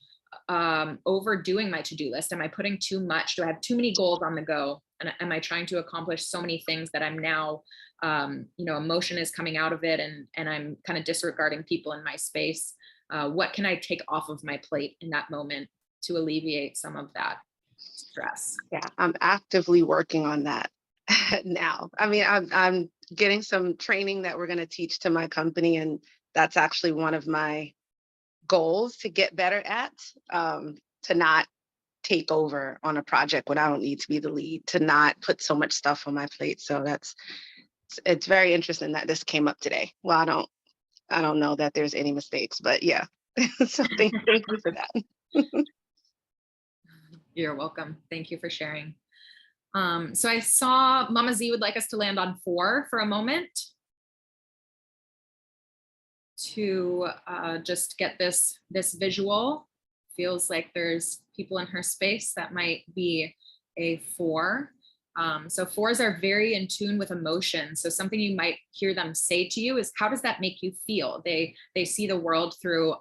overdoing my to-do list? Am I putting too much? Do I have too many goals on the go? And am I trying to accomplish so many things that I'm now, you know, emotion is coming out of it and I'm kind of disregarding people in my space? What can I take off of my plate in that moment to alleviate some of that stress? Yeah, I'm actively working on that now. I mean, I'm getting some training that we're going to teach to my company, and that's actually one of my goals to get better at, to not take over on a project when I don't need to be the lead, to not put so much stuff on my plate. So it's very interesting that this came up today. Well, I don't know that there's any mistakes, but yeah. So thank you for that. You're welcome. Thank you for sharing. So I saw Mama Z would like us to land on 4 for a moment to just get this visual. Feels like there's people in her space that might be a 4. So fours are very in tune with emotion. So something you might hear them say to you is, how does that make you feel? They see the world through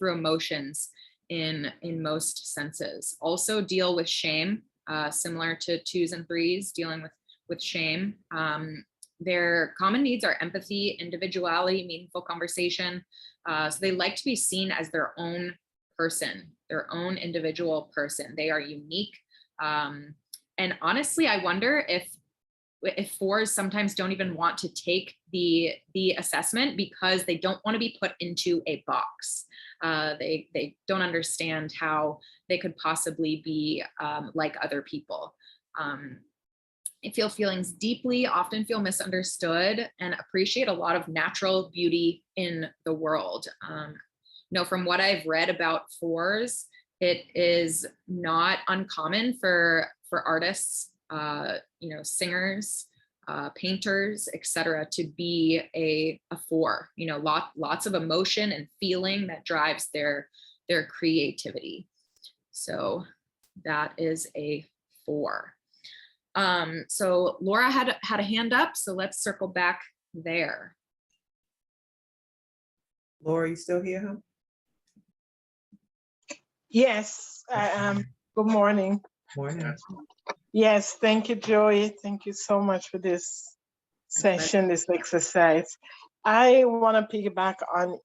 emotions in most senses. Also deal with shame, similar to twos and threes, dealing with shame. Their common needs are empathy, individuality, meaningful conversation. So they like to be seen as their own person, their own individual person. They are unique. And honestly, I wonder if fours sometimes don't even want to take the assessment because they don't want to be put into a box. They don't understand how they could possibly be like other people. They feel feelings deeply, often feel misunderstood, and appreciate a lot of natural beauty in the world. From what I've read about fours, it is not uncommon for artists, singers, painters, etc., to be a four. Lots of emotion and feeling that drives their creativity. So that is a four. So Laura had a hand up, so let's circle back there. Laura, you still here, huh? Yes, I am. Good morning. Morning. Yes, thank you, Joey. Thank you so much for this session, this exercise. I want to piggyback on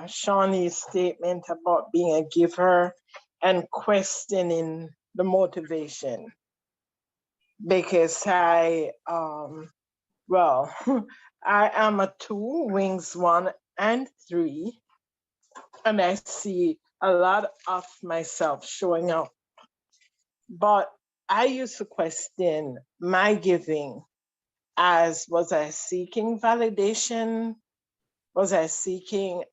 Shawnee's statement about being a giver and questioning the motivation. Because I am a 2, wings 1 and 3, and I see a lot of myself showing up. But I used to question my giving as, was I seeking validation? Was I seeking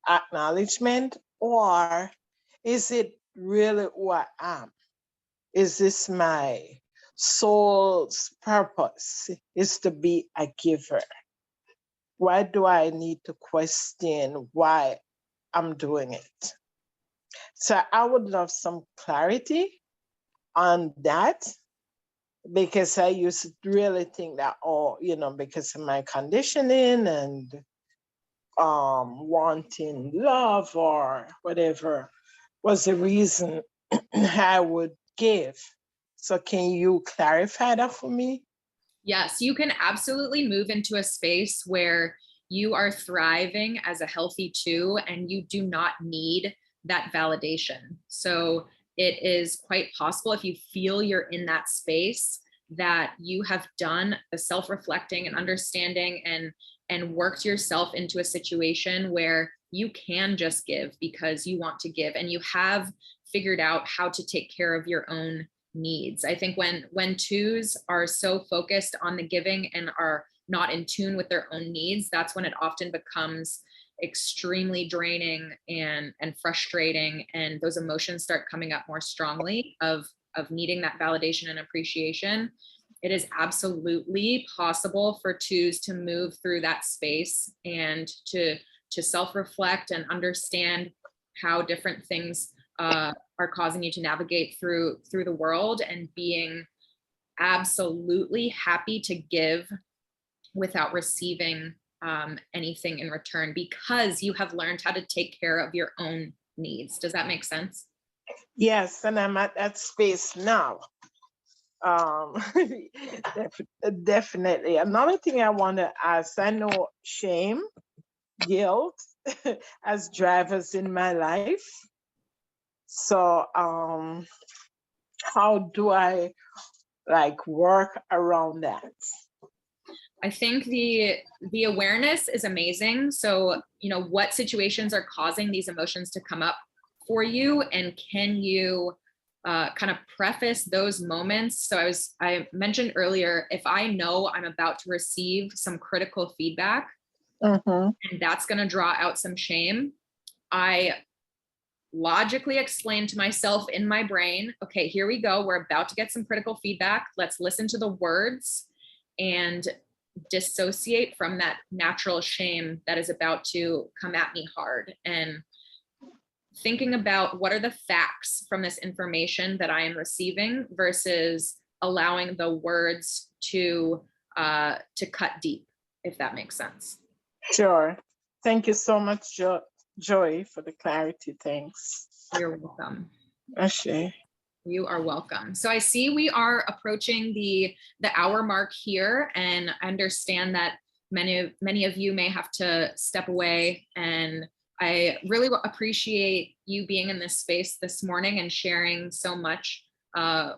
acknowledgement? Or is it really who I am? Is this my soul's purpose? Is to be a giver? Why do I need to question why I'm doing it? So I would love some clarity on that, because I used to really think that, because of my conditioning and wanting love or whatever was the reason I would give. So can you clarify that for me? Yes, you can absolutely move into a space where you are thriving as a healthy 2 and you do not need that validation. So it is quite possible, if you feel you're in that space, that you have done the self-reflecting and understanding and worked yourself into a situation where you can just give because you want to give, and you have figured out how to take care of your own needs. I think when 2s are so focused on the giving and are not in tune with their own needs, that's when it often becomes extremely draining and frustrating, and those emotions start coming up more strongly of needing that validation and appreciation. It is absolutely possible for 2s to move through that space and to self-reflect and understand how different things are causing you to navigate through the world, and being absolutely happy to give without receiving anything in return, because you have learned how to take care of your own needs. Does that make sense? Yes, and I'm at that space now. Definitely. Another thing I want to ask, I know shame, guilt as drivers in my life. So how do I work around that? I think the awareness is amazing. So, what situations are causing these emotions to come up for you, and can you kind of preface those moments? So I mentioned earlier, if I know I'm about to receive some critical feedback, and that's going to draw out some shame, I logically explain to myself in my brain, okay, here we go. We're about to get some critical feedback. Let's listen to the words and dissociate from that natural shame that is about to come at me hard, and thinking about what are the facts from this information that I am receiving versus allowing the words to cut deep, if that makes sense. Sure. Thank you so much, Joy, for the clarity. Thanks. You're welcome. Ashe. You are welcome. So I see we are approaching the hour mark here, and I understand that many of you may have to step away, and I really appreciate you being in this space this morning and sharing so much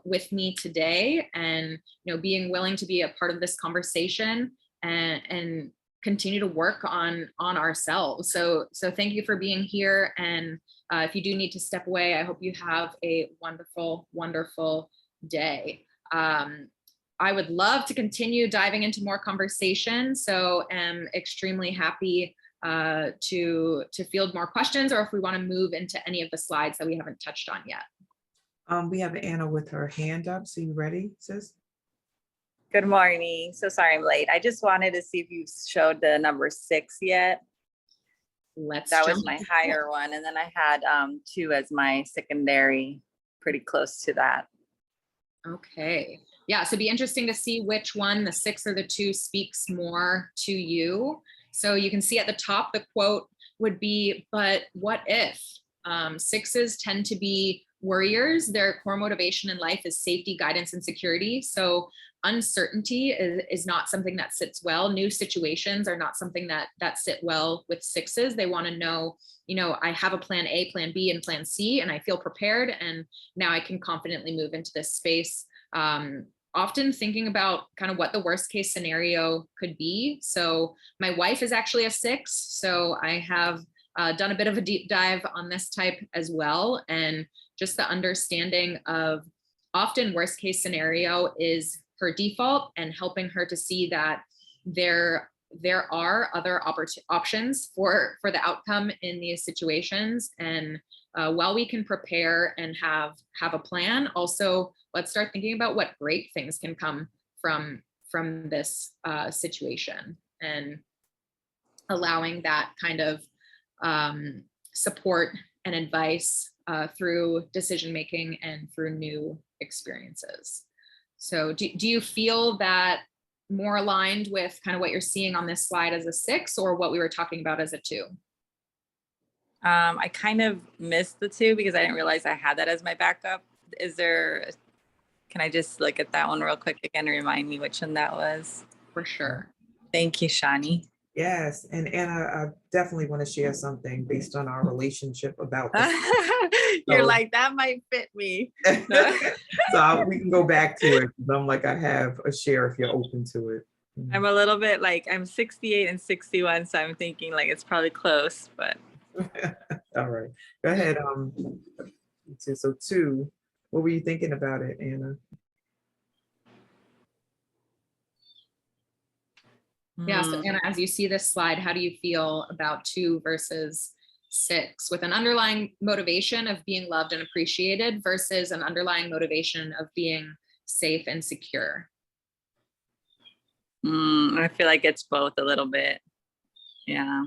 with me today, and being willing to be a part of this conversation and continue to work on ourselves. So thank you for being here. And if you do need to step away, I hope you have a wonderful, wonderful day. I would love to continue diving into more conversation. So am extremely happy to field more questions, or if we want to move into any of the slides that we haven't touched on yet. We have Anna with her hand up. So you ready, sis? Good morning. So sorry I'm late. I just wanted to see if you showed the number 6 yet. That was my higher one. And then I had 2 as my secondary, pretty close to that. Okay. Yeah, so it'd be interesting to see which one, the 6 or the 2, speaks more to you. So you can see at the top, the quote would be, but what if? 6s tend to be worriers. Their core motivation in life is safety, guidance, and security. So uncertainty is not something that sits well. New situations are not something that sit well with 6s. They want to know, I have a plan A, plan B, and plan C, and I feel prepared. And now I can confidently move into this space. Often thinking about kind of what the worst case scenario could be. So my wife is actually a 6. So I have done a bit of a deep dive on this type as well. And just the understanding of often worst case scenario is her default, and helping her to see that there are other options for the outcome in these situations. And while we can prepare and have a plan, also let's start thinking about what great things can come from this situation, and allowing that kind of support and advice through decision making and through new experiences. So do you feel that more aligned with kind of what you're seeing on this slide as a 6, or what we were talking about as a 2? I kind of missed the 2 because I didn't realize I had that as my backup. Can I just look at that one real quick again and remind me which one that was? For sure. Thank you, Shani. Yes, and Anna, I definitely want to share something based on our relationship about this. You're like, that might fit me. So we can go back to it. I'm like, I have a share if you're open to it. I'm a little bit like, I'm 68 and 61, so I'm thinking like it's probably close, but. All right, go ahead. So 2, what were you thinking about it, Anna? Yeah, so Anna, as you see this slide, how do you feel about 2 versus 6, with an underlying motivation of being loved and appreciated versus an underlying motivation of being safe and secure? I feel like it's both a little bit. Yeah.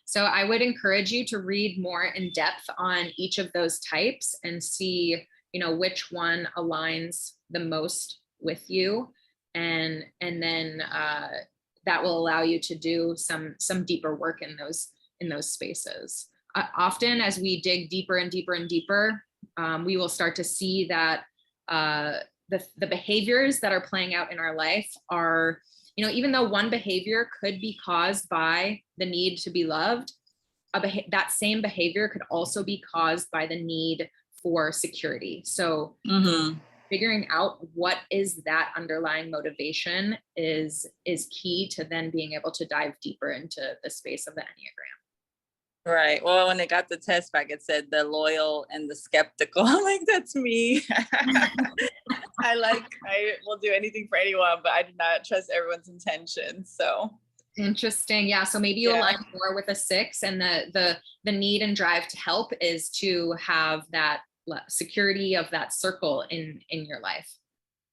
So I would encourage you to read more in depth on each of those types and see, which one aligns the most with you. And then that will allow you to do some deeper work in those spaces. Often as we dig deeper and deeper and deeper, we will start to see that the behaviors that are playing out in our life are, even though one behavior could be caused by the need to be loved, that same behavior could also be caused by the need for security. So figuring out what is that underlying motivation is key to then being able to dive deeper into the space of the Enneagram. Right. Well, when they got the test back, it said the loyal and the skeptical. I'm like, that's me. I will do anything for anyone, but I do not trust everyone's intentions. So interesting. Yeah. So maybe you align more with a 6, and the need and drive to help is to have that security of that circle in your life.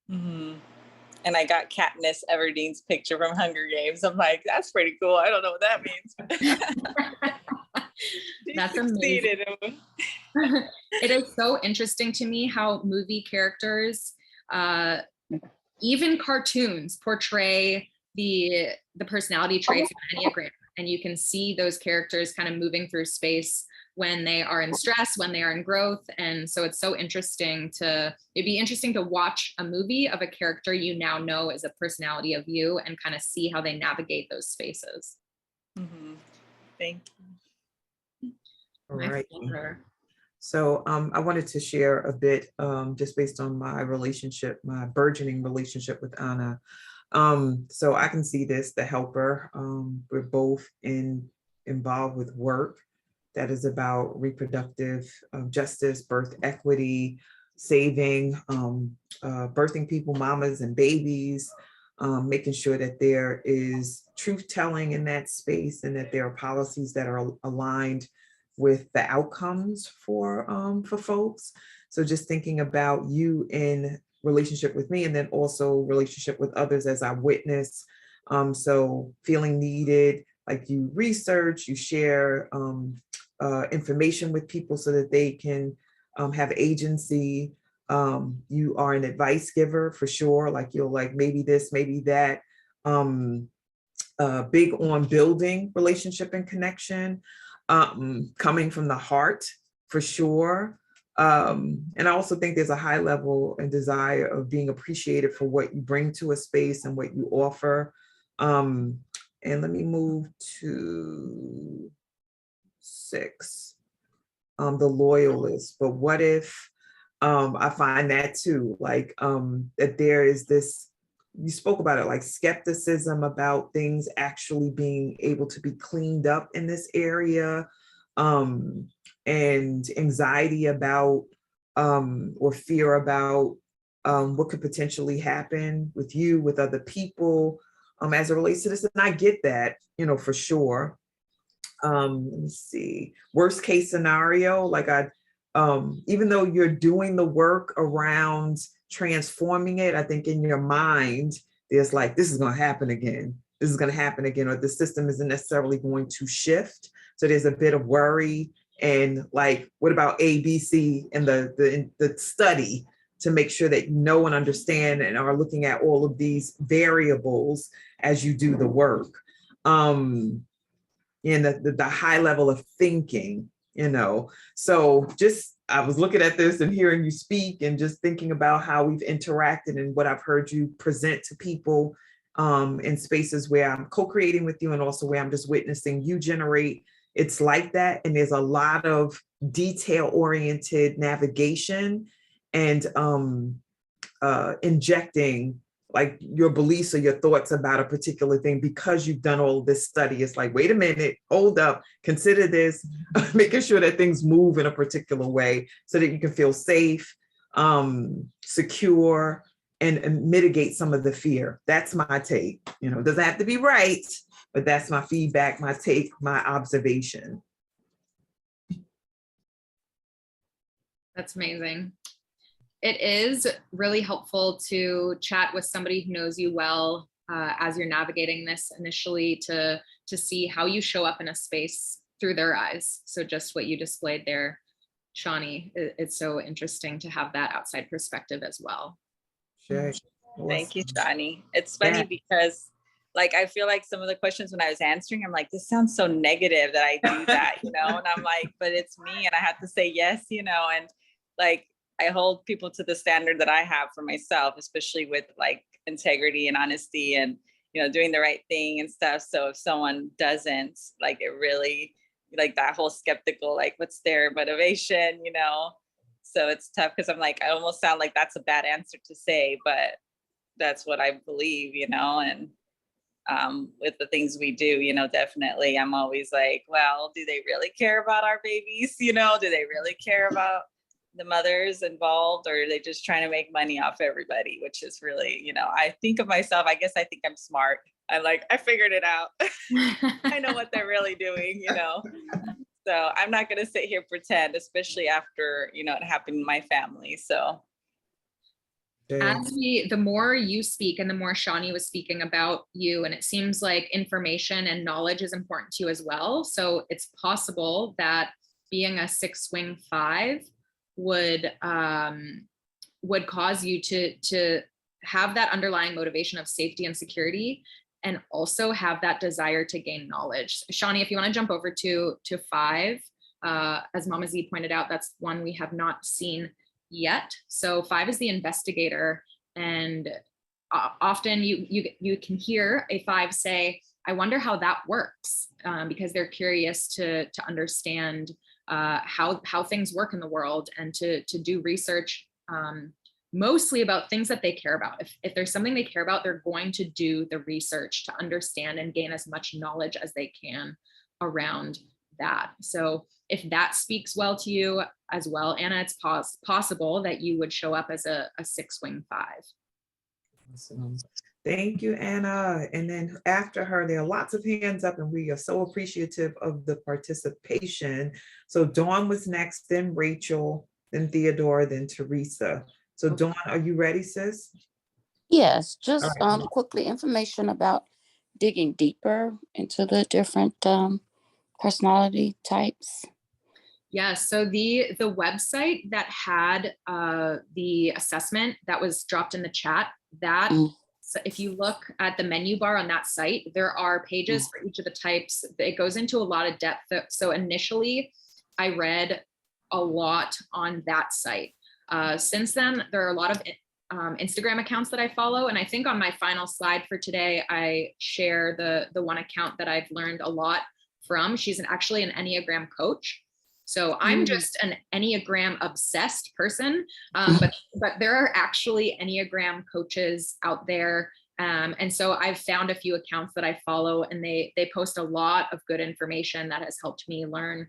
And I got Katniss Everdeen's picture from Hunger Games. I'm like, that's pretty cool. I don't know what that means. That's amazing. It is so interesting to me how movie characters even cartoons portray the personality traits of Enneagram, and you can see those characters kind of moving through space when they are in stress, when they are in growth. And so it's so interesting it'd be interesting to watch a movie of a character you now know as a personality of you and kind of see how they navigate those spaces. Thank you. All My right. pleasure. So I wanted to share a bit just based on my relationship, my burgeoning relationship with Anna. So I can see this, the helper. We're both involved with work that is about reproductive justice, birth equity, saving, birthing people, mamas and babies, making sure that there is truth telling in that space and that there are policies that are aligned with the outcomes for folks. So just thinking about you in relationship with me, and then also relationship with others as I witness. So feeling needed, like you research, you share information with people so that they can have agency. You are an advice giver for sure. Like you'll like maybe this, maybe that. Big on building relationship and connection. Coming from the heart for sure. And I also think there's a high level and desire of being appreciated for what you bring to a space and what you offer. And let me move to 6, the loyalist. But what if I find that too, like that there is this, you spoke about it, like skepticism about things actually being able to be cleaned up in this area, and anxiety about or fear about what could potentially happen with you, with other people as it relates to this. And I get that, for sure. Let me see, worst case scenario, like even though you're doing the work around transforming it, I think in your mind, there's like, this is going to happen again. This is going to happen again, or the system isn't necessarily going to shift. So there's a bit of worry and like, what about A, B, C, and the study to make sure that you know and understand and are looking at all of these variables as you do the work. And the high level of thinking, so just, I was looking at this and hearing you speak and just thinking about how we've interacted and what I've heard you present to people in spaces where I'm co-creating with you and also where I'm just witnessing you generate. It's like that. And there's a lot of detail-oriented navigation and injecting like your beliefs or your thoughts about a particular thing because you've done all this study. It's like, wait a minute, hold up, consider this, making sure that things move in a particular way so that you can feel safe, secure, and mitigate some of the fear. That's my take. It doesn't have to be right, but that's my feedback, my take, my observation. That's amazing. It is really helpful to chat with somebody who knows you well as you're navigating this initially to see how you show up in a space through their eyes. So just what you displayed there, Shawnee, it's so interesting to have that outside perspective as well. Sure. Thank you, Shawnee. It's funny because like, I feel like some of the questions when I was answering, I'm like, this sounds so negative that I do that, and I'm like, but it's me and I have to say yes, and like, I hold people to the standard that I have for myself, especially with like integrity and honesty and, doing the right thing and stuff. So if someone doesn't, like, it really, like that whole skeptical, like, what's their motivation, So it's tough because I'm like, I almost sound like that's a bad answer to say, but that's what I believe, and with the things we do, definitely I'm always like, well, do they really care about our babies? Do they really care about the mothers involved, or are they just trying to make money off everybody, which is really, I think of myself, I guess I think I'm smart. I'm like, I figured it out. I know what they're really doing, So I'm not going to sit here pretend, especially after, it happened in my family. So the more you speak and the more Shawnee was speaking about you, and it seems like information and knowledge is important to you as well. So it's possible that being a 6 swing 5 would would cause you to have that underlying motivation of safety and security, and also have that desire to gain knowledge. Shawnee, if you want to jump over to 5, as Mama Z pointed out, that's one we have not seen yet. So 5 is the investigator, and often you can hear a 5 say, I wonder how that works, because they're curious to understand how things work in the world, and to do research mostly about things that they care about. If there's something they care about, they're going to do the research to understand and gain as much knowledge as they can around that. So if that speaks well to you as well, Anna, it's possible that you would show up as a 6-wing 5. Awesome. Thank you, Anna. And then after her, there are lots of hands up, and we are so appreciative of the participation. So Dawn was next, then Rachel, then Theodore, then Teresa. So Dawn, are you ready, sis? Yes, just All right. quickly, information about digging deeper into the different personality types. Yes, so the website that had the assessment that was dropped in the chat, that so if you look at the menu bar on that site, there are pages for each of the types. It goes into a lot of depth. So initially, I read a lot on that site. Since then, there are a lot of Instagram accounts that I follow. And I think on my final slide for today, I share the one account that I've learned a lot from. She's actually an Enneagram coach. So I'm just an Enneagram obsessed person, but there are actually Enneagram coaches out there. And so I've found a few accounts that I follow, and they post a lot of good information that has helped me learn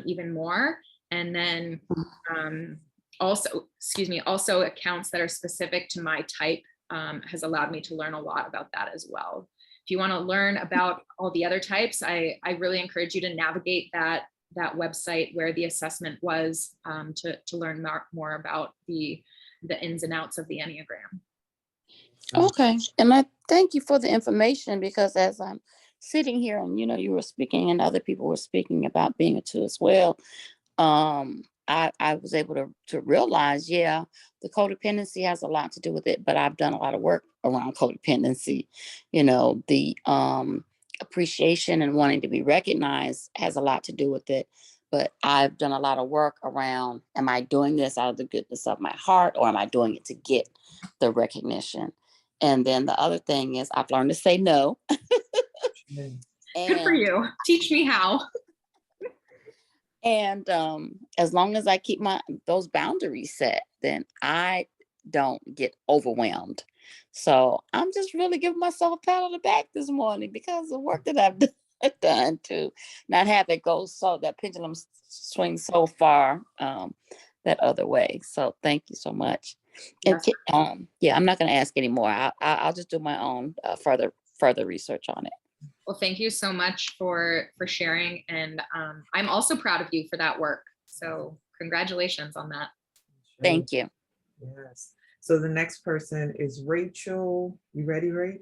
even more. And then also accounts that are specific to my type has allowed me to learn a lot about that as well. If you want to learn about all the other types, I really encourage you to navigate that website where the assessment was, to learn more about the ins and outs of the Enneagram. Okay, and I thank you for the information, because as I'm sitting here and you were speaking and other people were speaking about being a 2 as well, I was able to realize, the codependency has a lot to do with it, but I've done a lot of work around codependency. The appreciation and wanting to be recognized has a lot to do with it. But I've done a lot of work around, am I doing this out of the goodness of my heart, or am I doing it to get the recognition? And then the other thing is I've learned to say no. Good for you. Teach me how. And as long as I keep those boundaries set, then I don't get overwhelmed. So I'm just really giving myself a pat on the back this morning, because of the work that I've done to not have it go that pendulum swing so far that other way. So thank you so much. Yes. And I'm not going to ask anymore. I'll just do my own further research on it. Well, thank you so much for sharing. And I'm also proud of you for that work. So congratulations on that. Thank you. Yes. So the next person is Rachel. You ready, Rach?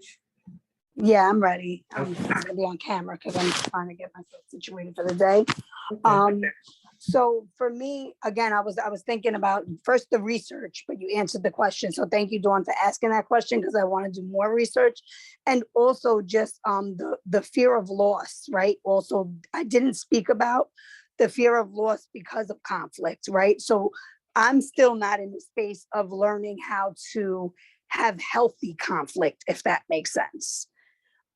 Yeah, I'm ready. I'm Okay. gonna be on camera because I'm trying to get myself situated for the day. Okay. So for me, again, I was thinking about first the research, but you answered the question. So thank you, Dawn, for asking that question, because I want to do more research. And also just the fear of loss, right? Also, I didn't speak about the fear of loss because of conflict, right? So I'm still not in the space of learning how to have healthy conflict, if that makes sense.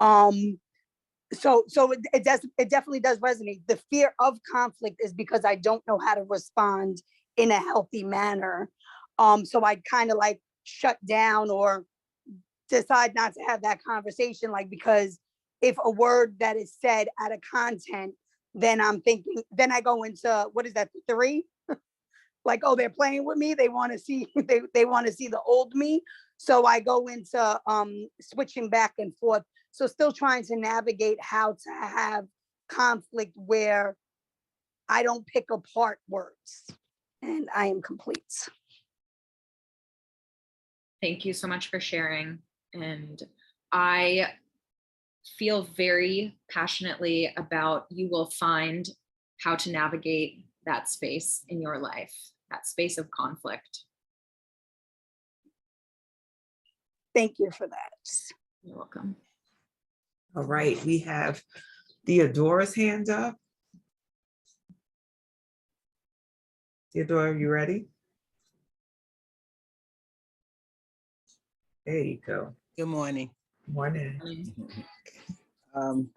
So it definitely does resonate. The fear of conflict is because I don't know how to respond in a healthy manner. So I kind of like shut down or decide not to have that conversation, like, because if a word that is said out of content, then I'm thinking, then I go into, what is that, 3? Like, oh, they're playing with me. They want to see, they want to see the old me. So I go into switching back and forth. So still trying to navigate how to have conflict where I don't pick apart words. And I am complete. Thank you so much for sharing. And I feel very passionately about you will find how to navigate that space in your life, that space of conflict. Thank you for that. You're welcome. All right, we have Theodora's hand up. Theodora, you ready? There you go. Good morning. Morning. I'm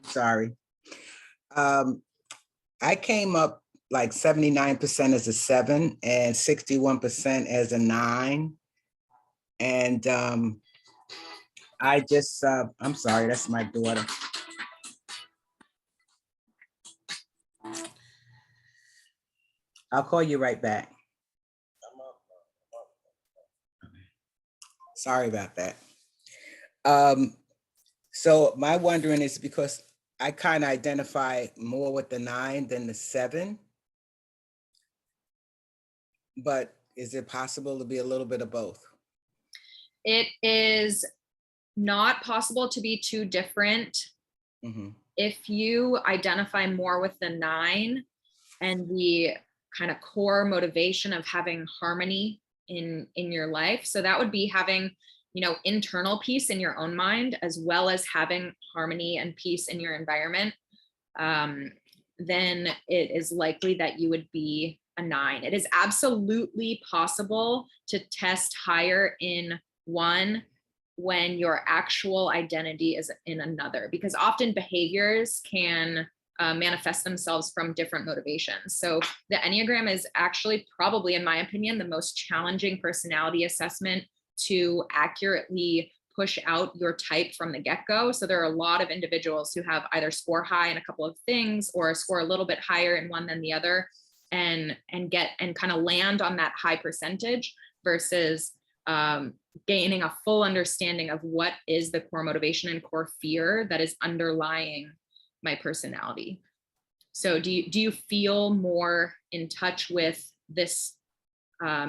sorry. I came up like 79% as a 7 and 61% as a 9. And I just, I'm sorry, that's my daughter. I'll call you right back. Sorry about that. So my wondering is because I kind of identify more with the 9 than the 7. But is it possible to be a little bit of both? It is not possible to be too different. Mhm. If you identify more with the 9 and the kind of core motivation of having harmony in your life, so that would be having, you know, internal peace in your own mind, as well as having harmony and peace in your environment, then it is likely that you would be a 9. It is absolutely possible to test higher in one when your actual identity is in another, because often behaviors can manifest themselves from different motivations. So the Enneagram is actually probably, in my opinion, the most challenging personality assessment to accurately push out your type from the get-go. So there are a lot of individuals who have either score high in a couple of things or score a little bit higher in one than the other, and kind of land on that high percentage versus gaining a full understanding of what is the core motivation and core fear that is underlying my personality. So do you feel more in touch with this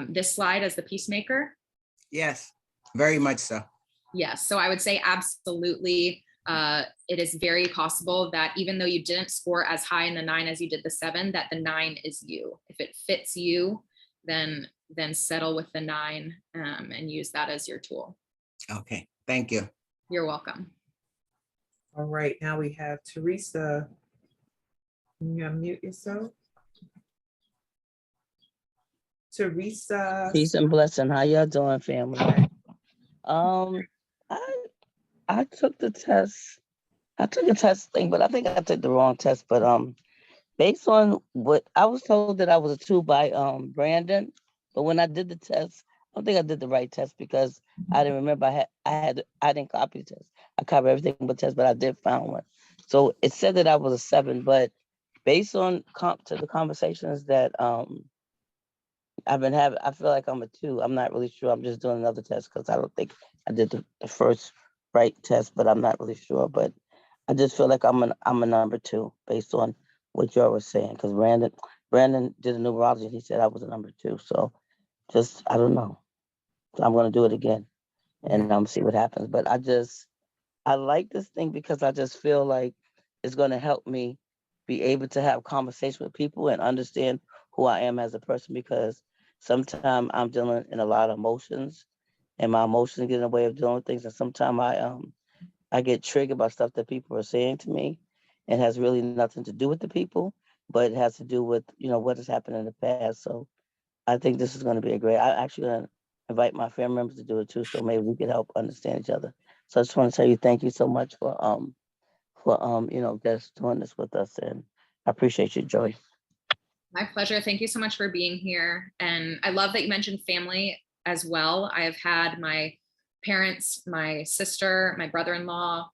this slide as the peacemaker? Yes, very much so. Yes. So I would say absolutely. It is very possible that even though you didn't score as high in the 9 as you did the 7, that the 9 is you. If it fits you, then settle with the 9 and use that as your tool. Okay, thank you. You're welcome. All right, now we have Teresa. Can you unmute yourself? Teresa. Peace and blessing. How y'all doing, family? I took the test. I took a test thing, but I think I took the wrong test. But based on what I was told that I was a 2 by Brandon, but when I did the test, I don't think I did the right test because I didn't remember I didn't copy the test. I copied everything but test, but I did find one. So it said that I was a 7, but based on the conversations that I've been having, I feel like I'm a 2. I'm not really sure. I'm just doing another test because I don't think I did the first right test, but I'm not really sure. But I just feel like I'm a number 2 based on what y'all were saying. Because Brandon did a numerology and he said I was a number 2. So just I don't know. So I'm gonna do it again and see what happens. But I like this thing because I just feel like it's gonna help me be able to have conversation with people and understand who I am as a person, because sometimes I'm dealing in a lot of emotions and my emotions get in the way of doing things. And sometimes I get triggered by stuff that people are saying to me and has really nothing to do with the people, but it has to do with, what has happened in the past. So I think this is going to be I'm actually going to invite my family members to do it too. So maybe we can help understand each other. So I just want to tell you, thank you so much for just doing this with us. And I appreciate you, Joy. My pleasure. Thank you so much for being here. And I love that you mentioned family as well. I have had my parents, my sister, my brother-in-law,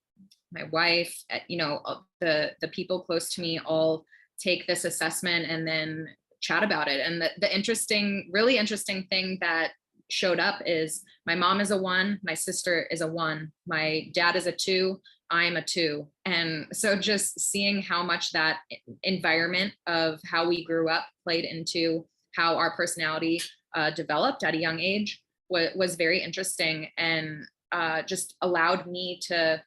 my wife, the people close to me all take this assessment and then chat about it. And the really interesting thing that showed up is my mom is a 1, my sister is a 1, my dad is a 2, I'm a 2. And so just seeing how much that environment of how we grew up played into how our personality developed at a young age was very interesting, and just allowed me to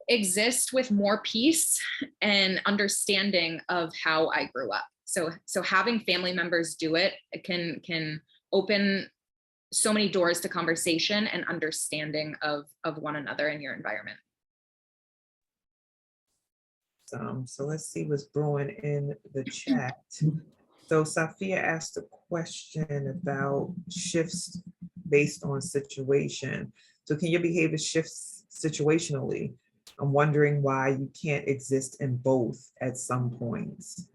exist with more peace and understanding of how I grew up. So having family members do it can open so many doors to conversation and understanding of one another in your environment. So let's see what's brewing in the chat. So Safia asked a question about shifts based on situation. So can your behavior shift situationally? I'm wondering why you can't exist in both at some points.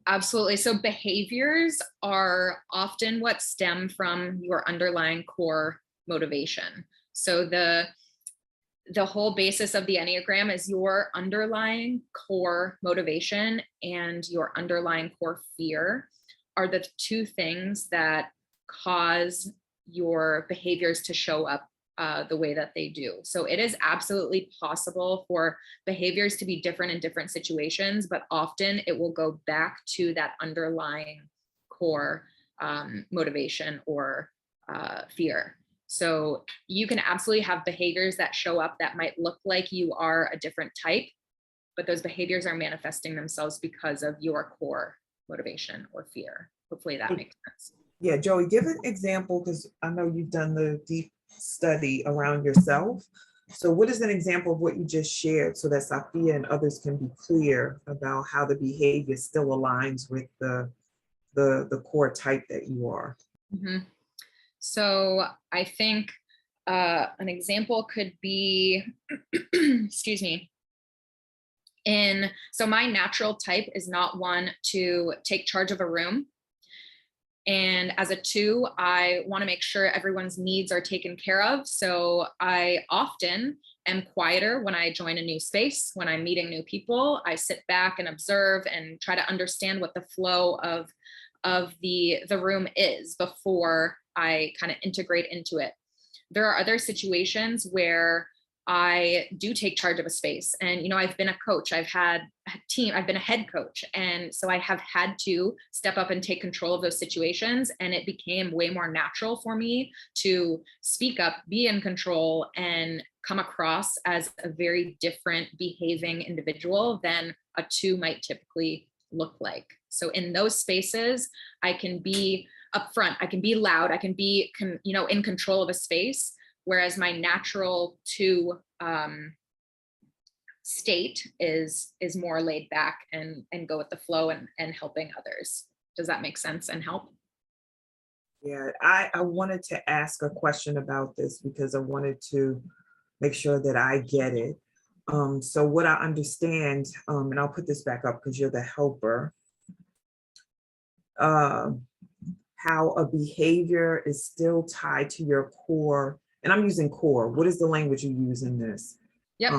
Absolutely. So behaviors are often what stem from your underlying core motivation. So the whole basis of the Enneagram is your underlying core motivation and your underlying core fear are the two things that cause your behaviors to show up the way that they do. So it is absolutely possible for behaviors to be different in different situations, but often it will go back to that underlying core motivation or fear. So you can absolutely have behaviors that show up that might look like you are a different type, but those behaviors are manifesting themselves because of your core motivation or fear. Hopefully that makes sense. Yeah, Joey, give an example, because I know you've done the deep study around yourself. So what is an example of what you just shared so that Safia and others can be clear about how the behavior still aligns with the core type that you are? Mm-hmm. So I think an example could be, excuse me, so my natural type is not one to take charge of a room. And as a 2, I want to make sure everyone's needs are taken care of. So I often am quieter when I join a new space. When I'm meeting new people, I sit back and observe and try to understand what the flow of the room is before I kind of integrate into it. There are other situations where I do take charge of a space. And, you know, I've been a coach, I've had a team, I've been a head coach. And so I have had to step up and take control of those situations. And it became way more natural for me to speak up, be in control, and come across as a very different behaving individual than a 2 might typically look like. So in those spaces, I can be upfront, I can be loud, I can be, in control of a space. Whereas my natural 2 state is more laid back and go with the flow and helping others. Does that make sense and help? Yeah, I wanted to ask a question about this because I wanted to make sure that I get it. So what I understand, and I'll put this back up because you're the helper, how a behavior is still tied to your core. And I'm using core. What is the language you use in this? Yep,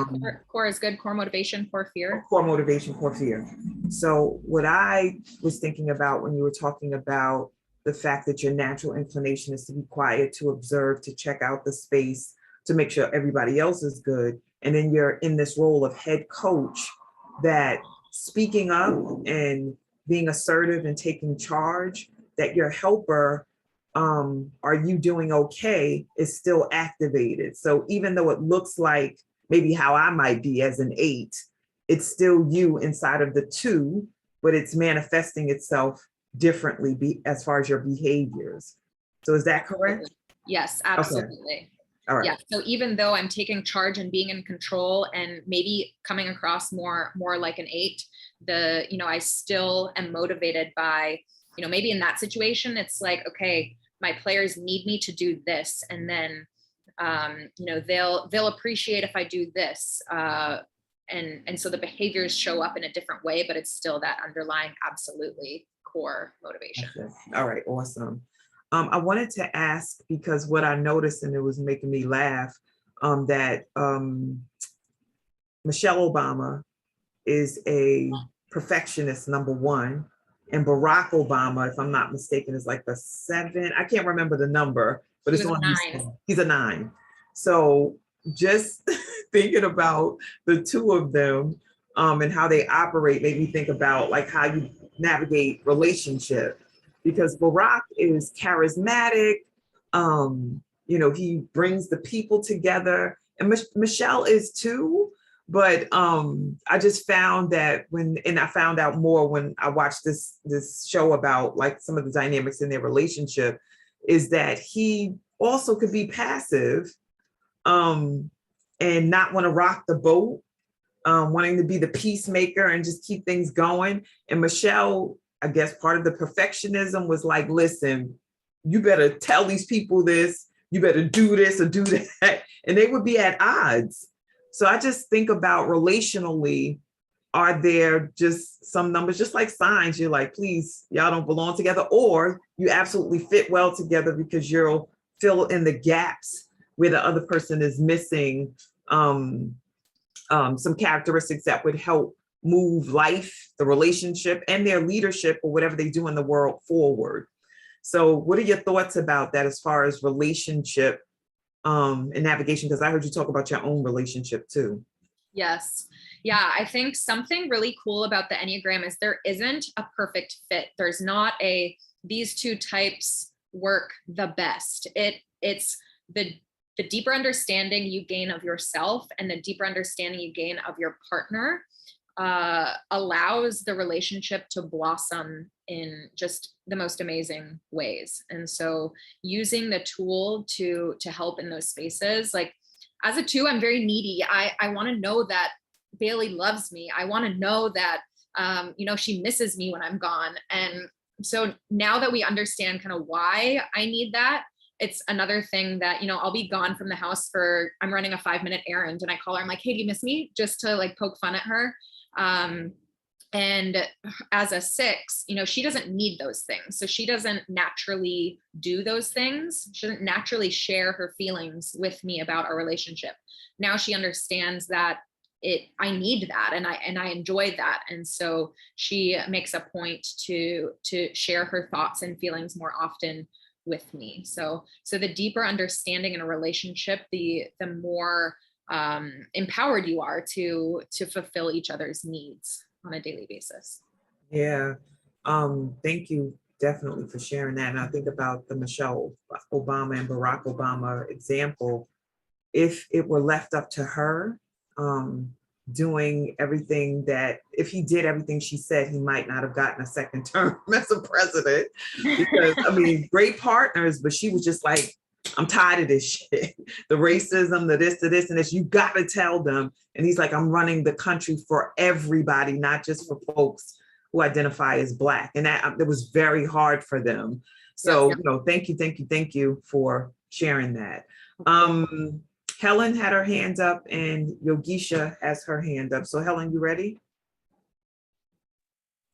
core is good. Core motivation, core fear. Core motivation, core fear. So what I was thinking about when you were talking about the fact that your natural inclination is to be quiet, to observe, to check out the space, to make sure everybody else is good. And then you're in this role of head coach, that speaking up and being assertive and taking charge, that your helper, are you doing okay, is still activated. So even though it looks like maybe how I might be as an 8, it's still you inside of the 2, but it's manifesting itself differently as far as your behaviors. So is that correct? Yes, absolutely. Okay. All right. Yeah. So even though I'm taking charge and being in control and maybe coming across more like an 8, I still am motivated by, maybe in that situation, it's like, okay, my players need me to do this. And then, they'll appreciate if I do this. And so the behaviors show up in a different way, but it's still that underlying absolutely core motivation. Okay. All right. Awesome. I wanted to ask, because what I noticed, and it was making me laugh, that Michelle Obama is a perfectionist, number 1. And Barack Obama, if I'm not mistaken, is like the 7. I can't remember the number, but it's on 9. He's a 9. So just thinking about the 2 of them and how they operate made me think about like how you navigate relationship, because Barack is charismatic. He brings the people together, and Michelle is too. But I just found that I found out more when I watched this show about like some of the dynamics in their relationship, is that he also could be passive, and not want to rock the boat, wanting to be the peacemaker and just keep things going. And Michelle, I guess part of the perfectionism was like, listen, you better tell these people this, you better do this or do that. And they would be at odds. So I just think about relationally, are there just some numbers, just like signs, you're like, please, y'all don't belong together, or you absolutely fit well together because you'll fill in the gaps where the other person is missing some characteristics that would help move life, the relationship, and their leadership or whatever they do in the world forward. So what are your thoughts about that as far as relationship and navigation? Because I heard you talk about your own relationship too. Yes. Yeah, I think something really cool about the Enneagram is there isn't a perfect fit. There's not a, these two types work the best. It's the deeper understanding you gain of yourself and the deeper understanding you gain of your partner allows the relationship to blossom in just the most amazing ways. And so using the tool to help in those spaces, like as a 2, I'm very needy. I want to know that Bailey loves me. I want to know that, she misses me when I'm gone. And so now that we understand kind of why I need that, it's another thing that, I'll be gone from the house I'm running a 5-minute errand and I call her, I'm like, hey, do you miss me? Just to like poke fun at her. And as a 6, she doesn't need those things. So she doesn't naturally do those things. She doesn't naturally share her feelings with me about our relationship. Now she understands that I need that and I enjoy that. And so she makes a point to share her thoughts and feelings more often with me. So the deeper understanding in a relationship, the more empowered you are to fulfill each other's needs on a daily basis. Yeah. Thank you definitely for sharing that. And I think about the Michelle Obama and Barack Obama example. If it were left up to her, doing everything that, if he did everything she said, he might not have gotten a second term as a president. Because great partners, but she was just like, I'm tired of this shit. The racism, the this, and this. You got to tell them. And he's like, I'm running the country for everybody, not just for folks who identify as Black. And that was very hard for them. So, thank you for sharing that. Helen had her hand up and Yogisha has her hand up. So Helen, you ready?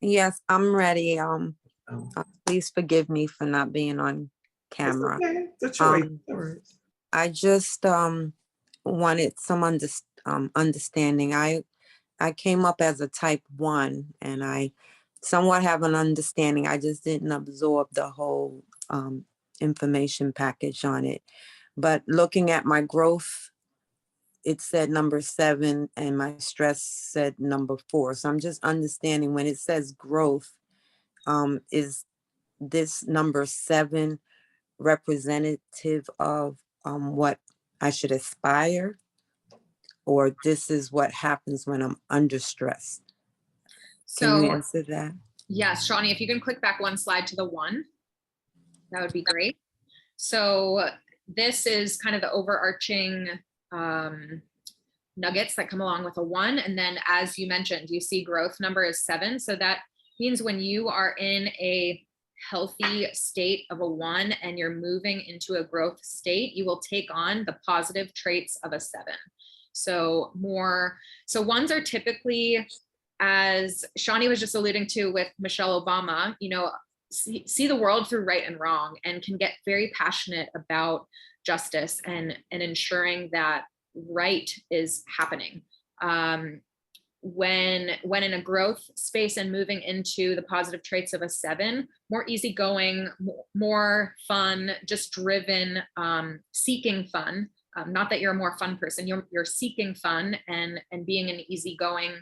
Yes, I'm ready. Please forgive me for not being on camera. Okay. It's a choice. I just wanted some understanding. I came up as a type 1 and I somewhat have an understanding. I just didn't absorb the whole information package on it. But looking at my growth, it said number 7 and my stress said number 4. So I'm just understanding when it says growth, is this number 7 representative of what I should aspire, or this is what happens when I'm under stress? Can you answer that? Yes, Shawnee, if you can click back one slide to the 1, that would be great. So this is kind of the overarching nuggets that come along with a 1. And then as you mentioned, you see growth number is 7. So that means when you are in a healthy state of a 1 and you're moving into a growth state, you will take on the positive traits of a 7. So 1s are typically, as Shawnee was just alluding to with Michelle Obama, see the world through right and wrong and can get very passionate about justice and ensuring that right is happening. When in a growth space and moving into the positive traits of a 7, more easygoing, more fun, just driven, seeking fun. Not that you're a more fun person, you're seeking fun and being an easygoing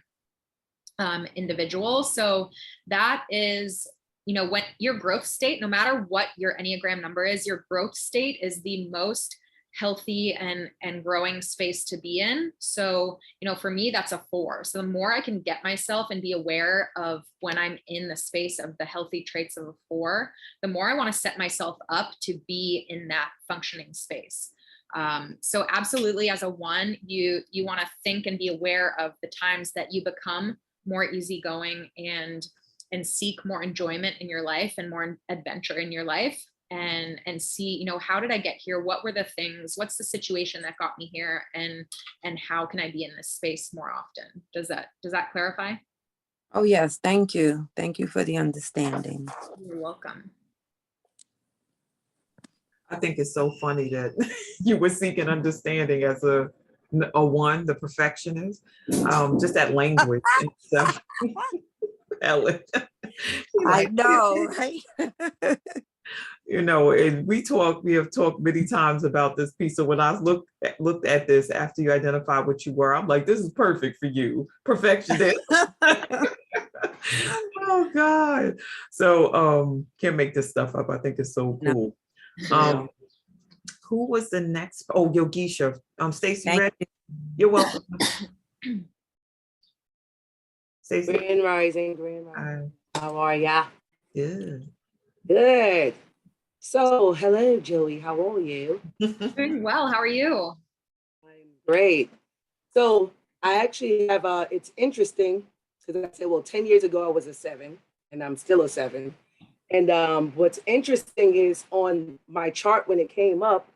individual. So that is, when your growth state, no matter what your Enneagram number is, your growth state is the most healthy and growing space to be in. So, for me, that's a 4. So the more I can get myself and be aware of when I'm in the space of the healthy traits of a 4, the more I want to set myself up to be in that functioning space. So absolutely, as a 1, you want to think and be aware of the times that you become more easygoing and seek more enjoyment in your life and more adventure in your life, and see, how did I get here? What were the things? What's the situation that got me here? And how can I be in this space more often? Does that clarify? Oh, yes. Thank you. Thank you for the understanding. You're welcome. I think it's so funny that you were seeking understanding as a 1, the perfectionist, just that language. So, Ellen, I know, right? And we have talked many times about this piece. So when I looked at this after you identified what you were, I'm like, this is perfect for you, perfectionist. Oh God. So can't make this stuff up. I think it's so cool. No. Who was the next? Oh, Yogisha. Stacey, Thank ready? You're welcome. Stacey. Grand Rising. How are ya? Good. Good. So, hello, Joey. How are you? Doing well. How are you? I'm great. So, I actually have it's interesting because I said, well, 10 years ago I was a 7, and I'm still a 7. And what's interesting is on my chart when it came up,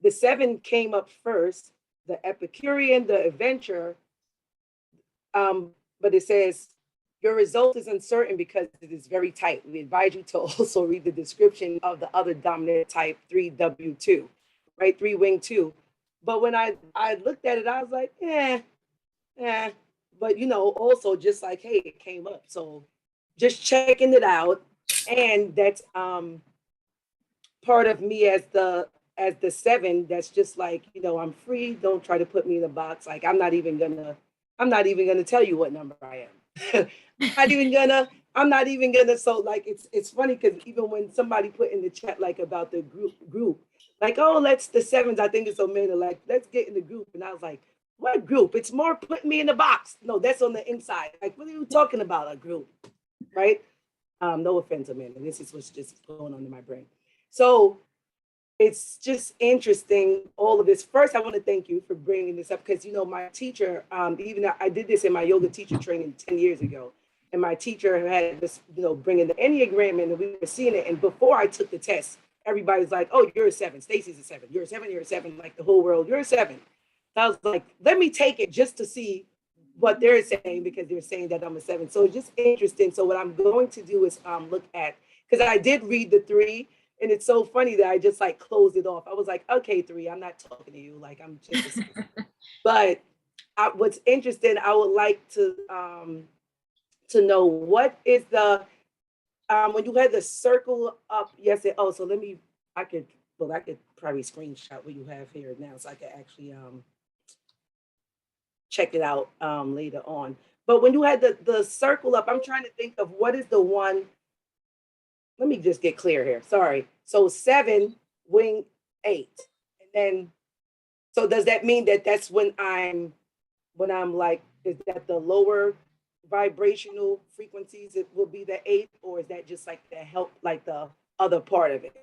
the 7 came up first, the Epicurean, the adventure, but it says, your result is uncertain because it is very tight. We advise you to also read the description of the other dominant type 3W2, right? 3 wing 2. But when I looked at it, I was like, But, also just like, hey, it came up. So just checking it out. And that's part of me as the 7. That's just like, I'm free. Don't try to put me in a box. Like, I'm not even gonna tell you what number I am. I'm not even gonna. So like, it's funny because even when somebody put in the chat like about the group, like, oh, let's the 7s. I think it's so many. Like, let's get in the group, and I was like, what group? It's more putting me in the box. No, that's on the inside. Like, what are you talking about? A group, right? No offense, Amanda. This is what's just going on in my brain. So it's just interesting, all of this. First, I want to thank you for bringing this up because, my teacher, even I did this in my yoga teacher training 10 years ago. And my teacher had this, bringing the Enneagram in, and we were seeing it. And before I took the test, everybody's like, oh, you're a 7. Stacey's a 7. You're a 7. You're a 7. Like the whole world, you're a 7. I was like, let me take it just to see what they're saying, because they're saying that I'm a 7. So it's just interesting. So what I'm going to do is look at, because I did read the 3, and it's so funny that I just like closed it off. I was like, okay, 3, I'm not talking to you. Like, I'm just, but what's interesting, I would like to know what is the, when you had the circle up yesterday. Oh, so I could probably screenshot what you have here now so I can actually check it out later on. But when you had the circle up, I'm trying to think of what is the one. Let me just get clear here. Sorry. So 7, wing 8. And then, so does that mean that that's when I'm like, is that the lower vibrational frequencies, it will be the 8, or is that just like the help, like the other part of it?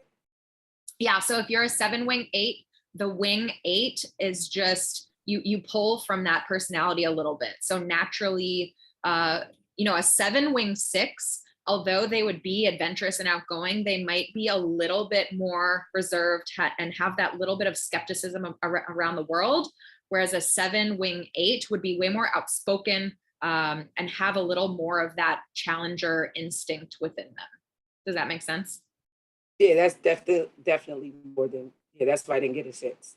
Yeah. So if you're a 7 wing 8, the wing 8 is just, you pull from that personality a little bit. So naturally, a 7 wing 6, although they would be adventurous and outgoing, they might be a little bit more reserved and have that little bit of skepticism around the world. Whereas a 7 wing 8 would be way more outspoken and have a little more of that challenger instinct within them. Does that make sense? Yeah, that's definitely more than, that's why I didn't get a 6.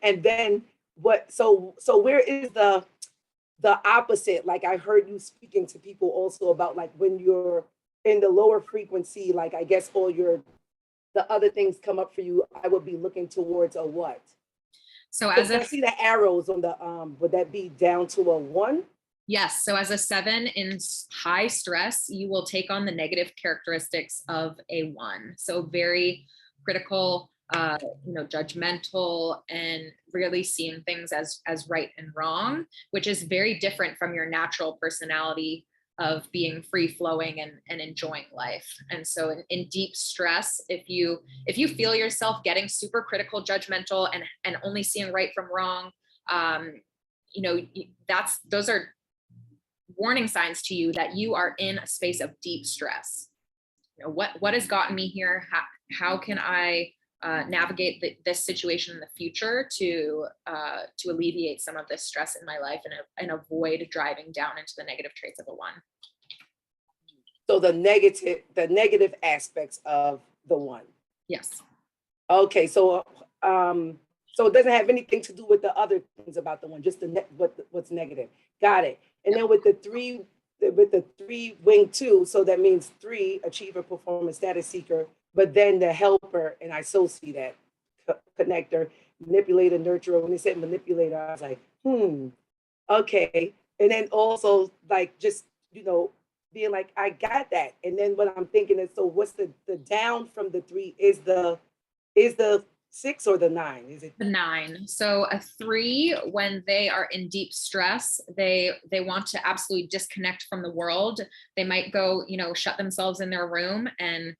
And then so where is the opposite? Like, I heard you speaking to people also about like when you're in the lower frequency, like I guess the other things come up for you, I would be looking towards a what? So as I see the arrows on the, would that be down to a 1? Yes. So as a 7 in high stress, you will take on the negative characteristics of a 1. So very critical, judgmental and really seeing things as right and wrong, which is very different from your natural personality of being free flowing and enjoying life. And so in deep stress, if you feel yourself getting super critical, judgmental, and only seeing right from wrong, those are warning signs to you that you are in a space of deep stress. What has gotten me here? How can I navigate this situation in the future to alleviate some of this stress in my life and avoid driving down into the negative traits of a 1. So the negative aspects of the 1. Yes. Okay, so so it doesn't have anything to do with the other things about the 1, just what's negative. Got it. And then with the 3 wing 2, so that means 3 achiever, performer, status seeker, but then the helper, and I so see that connector, manipulator, nurturer. When they said manipulator, I was like, okay. And then also like just being like, I got that. And then what I'm thinking is, so what's the down from the 3 is the 6 or the 9? Is it the 9? So a 3, when they are in deep stress, they want to absolutely disconnect from the world. They might go, shut themselves in their room, and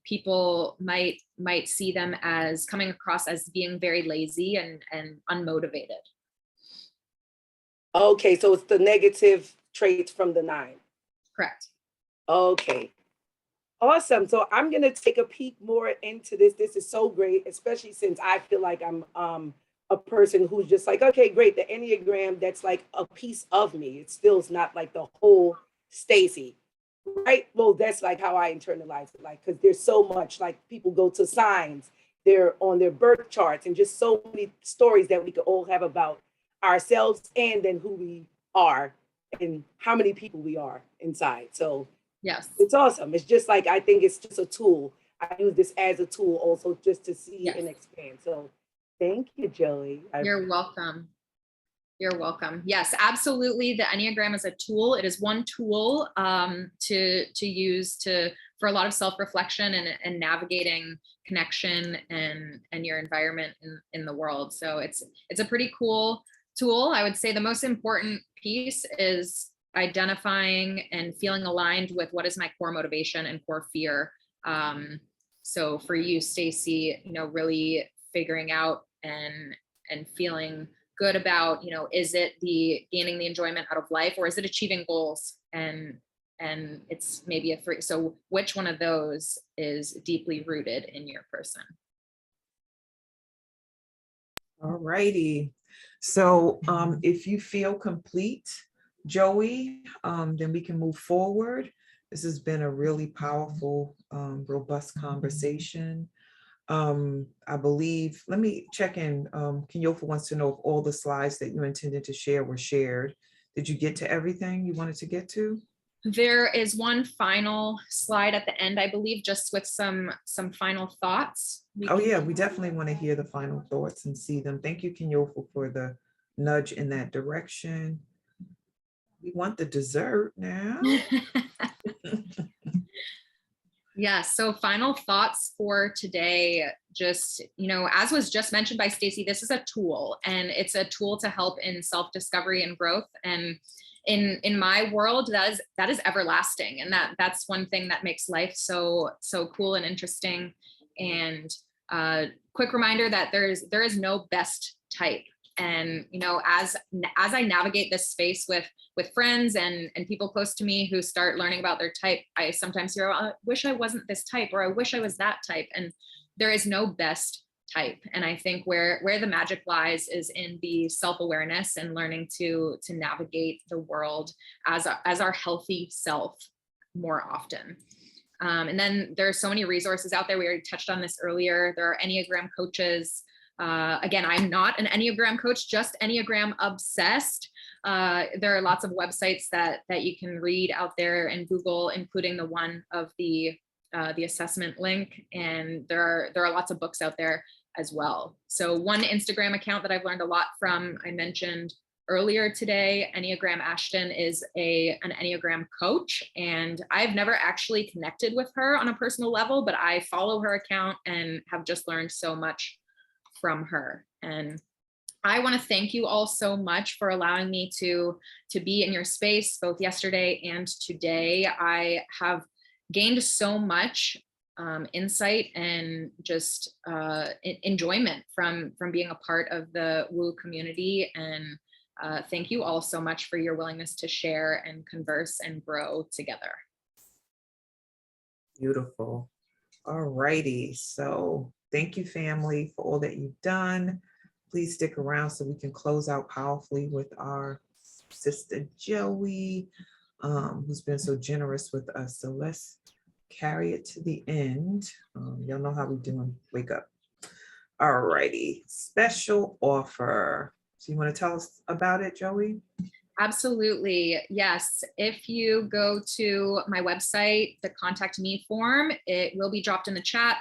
people might see them as coming across as being very lazy and unmotivated. Okay, so it's the negative traits from the 9. Correct. Okay. Awesome. So I'm going to take a peek more into this. This is so great, especially since I feel like I'm a person who's just like, okay, great. The Enneagram, that's like a piece of me. It still is not like the whole Stacy, right? Well, that's like how I internalize it. Like, because there's so much, like people go to signs, they're on their birth charts, and just so many stories that we could all have about ourselves and then who we are and how many people we are inside. So yes, it's awesome. It's just like, I think it's just a tool. I use this as a tool also just to see and expand. So thank you, Joey. You're welcome. You're welcome. Yes, absolutely. The Enneagram is a tool. It is one tool to use for a lot of self-reflection and navigating connection and your environment in the world. So it's a pretty cool tool. I would say the most important piece is identifying and feeling aligned with what is my core motivation and core fear. So for you, Stacy, really figuring out and feeling good about, is it gaining the enjoyment out of life, or is it achieving goals? And it's maybe a 3. So which one of those is deeply rooted in your person? All righty. So if you feel complete, Joey, then we can move forward. This has been a really powerful, robust conversation. I believe, let me check in. Kenyofa wants to know if all the slides that you intended to share were shared. Did you get to everything you wanted to get to? There is one final slide at the end, I believe, just with some final thoughts. Yeah, we definitely want to hear the final thoughts and see them. Thank you, Kenyofa, for the nudge in that direction. We want the dessert now. Yeah, so final thoughts for today, just, as was just mentioned by Stacy, this is a tool, and it's a tool to help in self-discovery and growth. And in my world, that is everlasting. And that's one thing that makes life so cool and interesting. And quick reminder that there is no best type. And, as I navigate this space with friends and people close to me who start learning about their type, I sometimes hear, I wish I wasn't this type, or I wish I was that type. And there is no best type. And I think where the magic lies is in the self-awareness and learning to navigate the world as our healthy self more often. And then there are so many resources out there. We already touched on this earlier. There are Enneagram coaches. Again, I'm not an Enneagram coach, just Enneagram obsessed. There are lots of websites that you can read out there and Google, including the one of the assessment link. And there are lots of books out there as well. So one Instagram account that I've learned a lot from, I mentioned earlier today, Enneagram Ashton is an Enneagram coach, and I've never actually connected with her on a personal level, but I follow her account and have just learned so much from her. And I want to thank you all so much for allowing me to be in your space both yesterday and today. I have gained so much insight and just enjoyment from being a part of the Woo community. And thank you all so much for your willingness to share and converse and grow together. Beautiful. All righty. So thank you, family, for all that you've done. Please stick around so we can close out powerfully with our sister Joey, who's been so generous with us. So let's carry it to the end. Y'all know how we doing. Wake up. All righty. Special offer. So you want to tell us about it, Joey? Absolutely. Yes. If you go to my website, the contact me form, it will be dropped in the chat,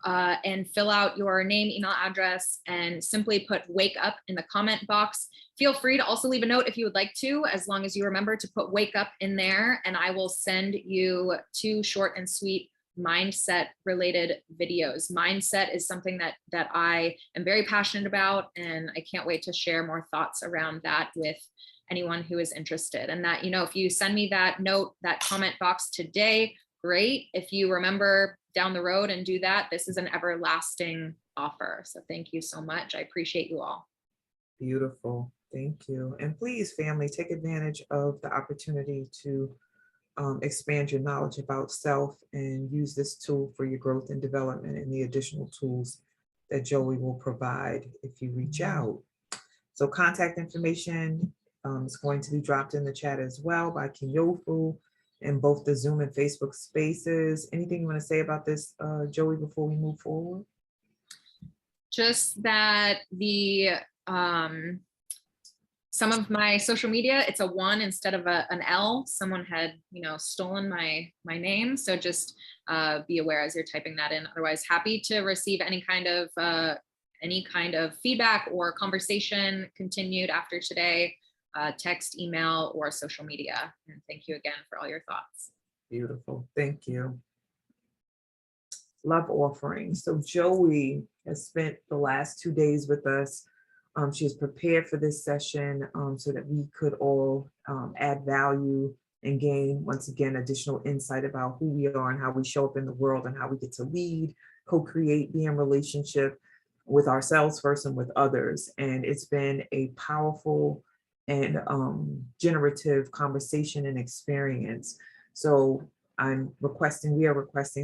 and fill out your name, email address, and simply put "wake up" in the comment box. Feel free to also leave a note if you would like to, as long as you remember to put "wake up" in there, and I will send you 2 short and sweet mindset related videos. Mindset is something that I am very passionate about, and I can't wait to share more thoughts around that with anyone who is interested. And that, if you send me that note, that comment box today, great. If you remember down the road and do that, this is an everlasting offer. So thank you so much. I appreciate you all. Beautiful. Thank you. And please, family, take advantage of the opportunity to expand your knowledge about self and use this tool for your growth and development and the additional tools that Joey will provide if you reach out. So contact information is going to be dropped in the chat as well by Kinyofu in both the Zoom and Facebook spaces. Anything you want to say about this, Joey, before we move forward? Just that some of my social media, it's a 1 instead of an L. Someone had, stolen my name. So just be aware as you're typing that in. Otherwise, happy to receive any kind of feedback or conversation continued after today, text, email, or social media. And thank you again for all your thoughts. Beautiful. Thank you. Love offering. So Joey has spent the last 2 days with us. She has prepared for this session so that we could all add value and gain, once again, additional insight about who we are and how we show up in the world and how we get to lead, co-create, be in relationship with ourselves first and with others. And it's been a powerful and generative conversation and experience. So we are requesting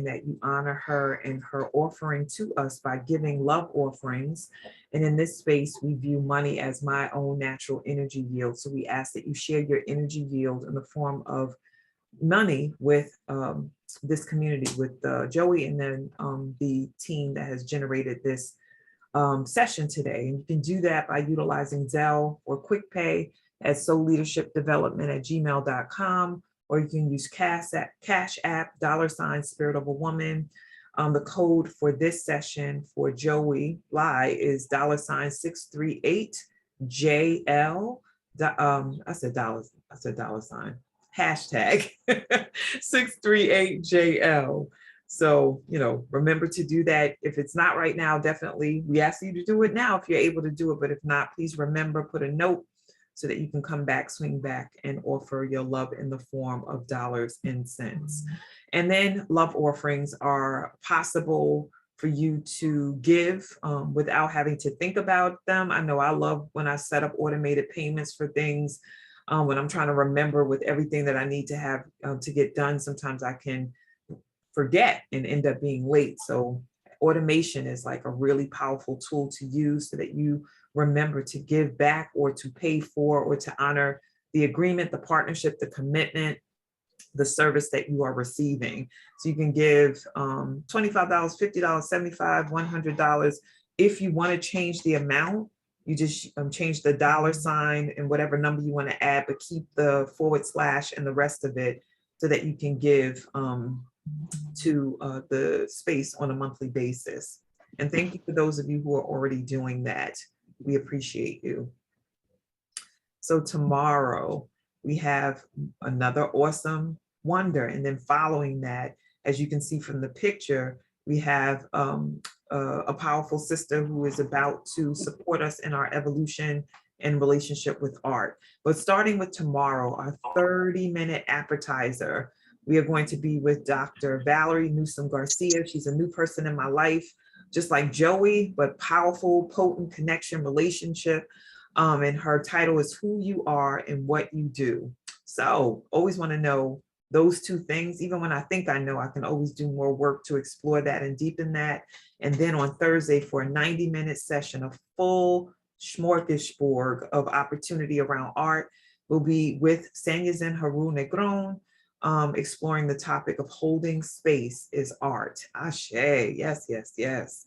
that you honor her and her offering to us by giving love offerings. And in this space, we view money as my own natural energy yield. So we ask that you share your energy yield in the form of money with this community, with Joey and then the team that has generated this session today. And you can do that by utilizing Zelle or QuickPay at soulleadershipdevelopment@gmail.com, or you can use Cash App, $Spirit of a Woman. The code for this session for Joey Lai is $638JL. I said dollar sign. Hashtag 638JL. So, remember to do that. If it's not right now, definitely we ask you to do it now if you're able to do it. But if not, please remember, put a note so that you can come back, swing back, and offer your love in the form of dollars and cents. And then love offerings are possible for you to give without having to think about them. I know I love when I set up automated payments for things. When I'm trying to remember with everything that I need to have to get done, sometimes I can forget and end up being late. So automation is like a really powerful tool to use so that you remember to give back or to pay for or to honor the agreement, the partnership, the commitment, the service that you are receiving. So you can give $25, $50, $75, $100. If you want to change the amount, you just change the dollar sign and whatever number you want to add, but keep the / and the rest of it so that you can give to the space on a monthly basis. And thank you for those of you who are already doing that. We appreciate you. So tomorrow we have another awesome wonder. And then following that, as you can see from the picture, we have a powerful sister who is about to support us in our evolution and relationship with art. But starting with tomorrow, our 30-minute appetizer, we are going to be with Dr. Valerie Newsom Garcia. She's a new person in my life, just like Joey, but powerful, potent connection relationship. And her title is Who You Are and What You Do. So always want to know those two things. Even when I think I know, I can always do more work to explore that and deepen that. And then on Thursday for a 90-minute session, a full smorgasbord of opportunity around art, will be with Sanyazen Haru Negron, exploring the topic of holding space is art. Ashe, yes, yes, yes.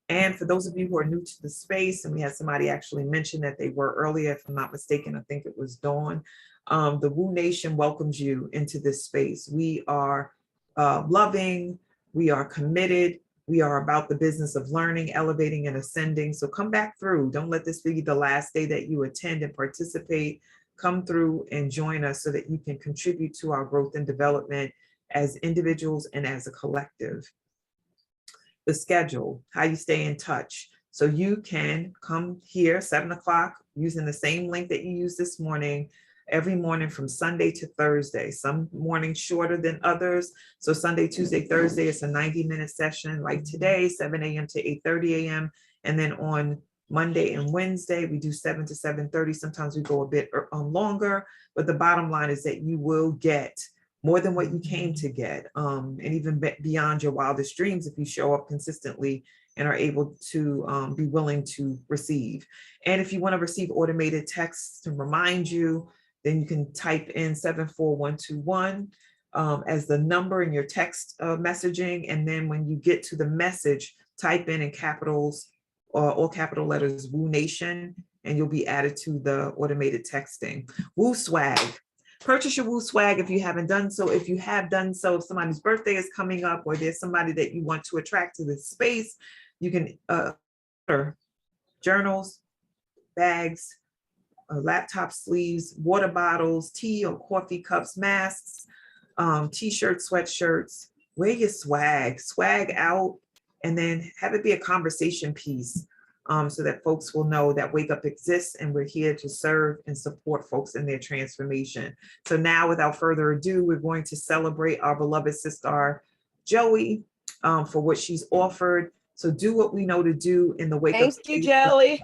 And for those of you who are new to the space, and we had somebody actually mention that they were earlier, if I'm not mistaken, I think it was Dawn. The Wu Nation welcomes you into this space. We are loving, we are committed, we are about the business of learning, elevating, and ascending. So come back through. Don't let this be the last day that you attend and participate. Come through and join us so that you can contribute to our growth and development as individuals and as a collective. The schedule, how you stay in touch. So you can come here 7 o'clock using the same link that you used this morning, every morning from Sunday to Thursday. Some mornings shorter than others. So Sunday, Tuesday, Thursday, it's a 90-minute session like today, 7 a.m. to 8:30 a.m. And then on Monday and Wednesday, we do 7 to 7:30. Sometimes we go a bit longer, but the bottom line is that you will get more than what you came to get, and even beyond your wildest dreams if you show up consistently and are able to be willing to receive. And if you want to receive automated texts to remind you, then you can type in 74121 as the number in your text messaging. And then when you get to the message, type in capitals, all capital letters, Wu Nation, and you'll be added to the automated texting. Wu Swag. Purchase your Wu Swag if you haven't done so. If you have done so, if somebody's birthday is coming up or there's somebody that you want to attract to this space, you can order journals, bags, laptop sleeves, water bottles, tea or coffee cups, masks, t-shirts, sweatshirts. Wear your swag out, and then have it be a conversation piece. So that folks will know that Wake Up exists and we're here to serve and support folks in their transformation. So now, without further ado, we're going to celebrate our beloved sister, Joey, for what she's offered. So do what we know to do in the Wake Up. Thank you, Joey.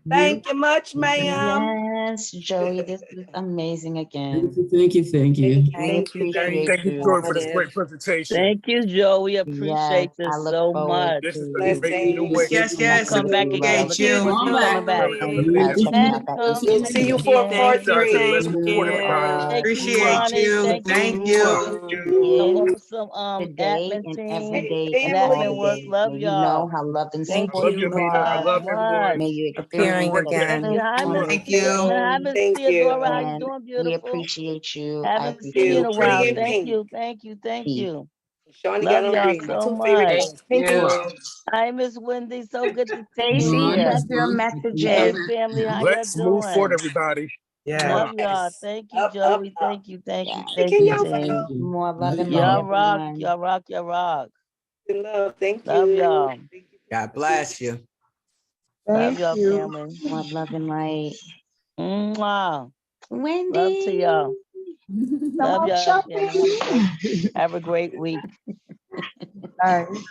Thank you much, ma'am. Yes, Joey, this is amazing again. Thank you. Thank Thank you, Joy, for this great presentation. Thank you, Joe. We appreciate Yes, I this look so forward much. This is to a great new way. Yes. Come back again. Appreciate you. Coming back. We'll see you for part Guys, three. let's support everybody. Appreciate you. Thank you. Some today admin and team every day and and all admin work. day. Love May you y'all. know how loved and Love supported you, you Amina. I are. love everyone. May you Appearing experience the again. best Thank you. Hi, Miss Thank you. Theodora. How you and doing, we beautiful? appreciate you. I Haven't seen you in appreciate a while. Pretty in you. Thank pink. you. Thank Peace. you. Shawnee got Love on y'all green. My so two favorite much. colors. Pink and green. Hi, Miss Wendy. So good to see Stacy, you check here. your Hey, messages. family. How y'all Let's move forward, doing? everybody. Yeah. Love y'all. Yes. Thank you, Up, Joey. up. Thank you, Yes. Can y'all team. More love and Y'all light, rock. everyone. Y'all rock. Y'all rock. Love. Thank Love you. y'all. God bless you. Love y'all, family. More love and light. Mwah. Wendy. Love to y'all. Love y'all, family. Have a great week. Thank you.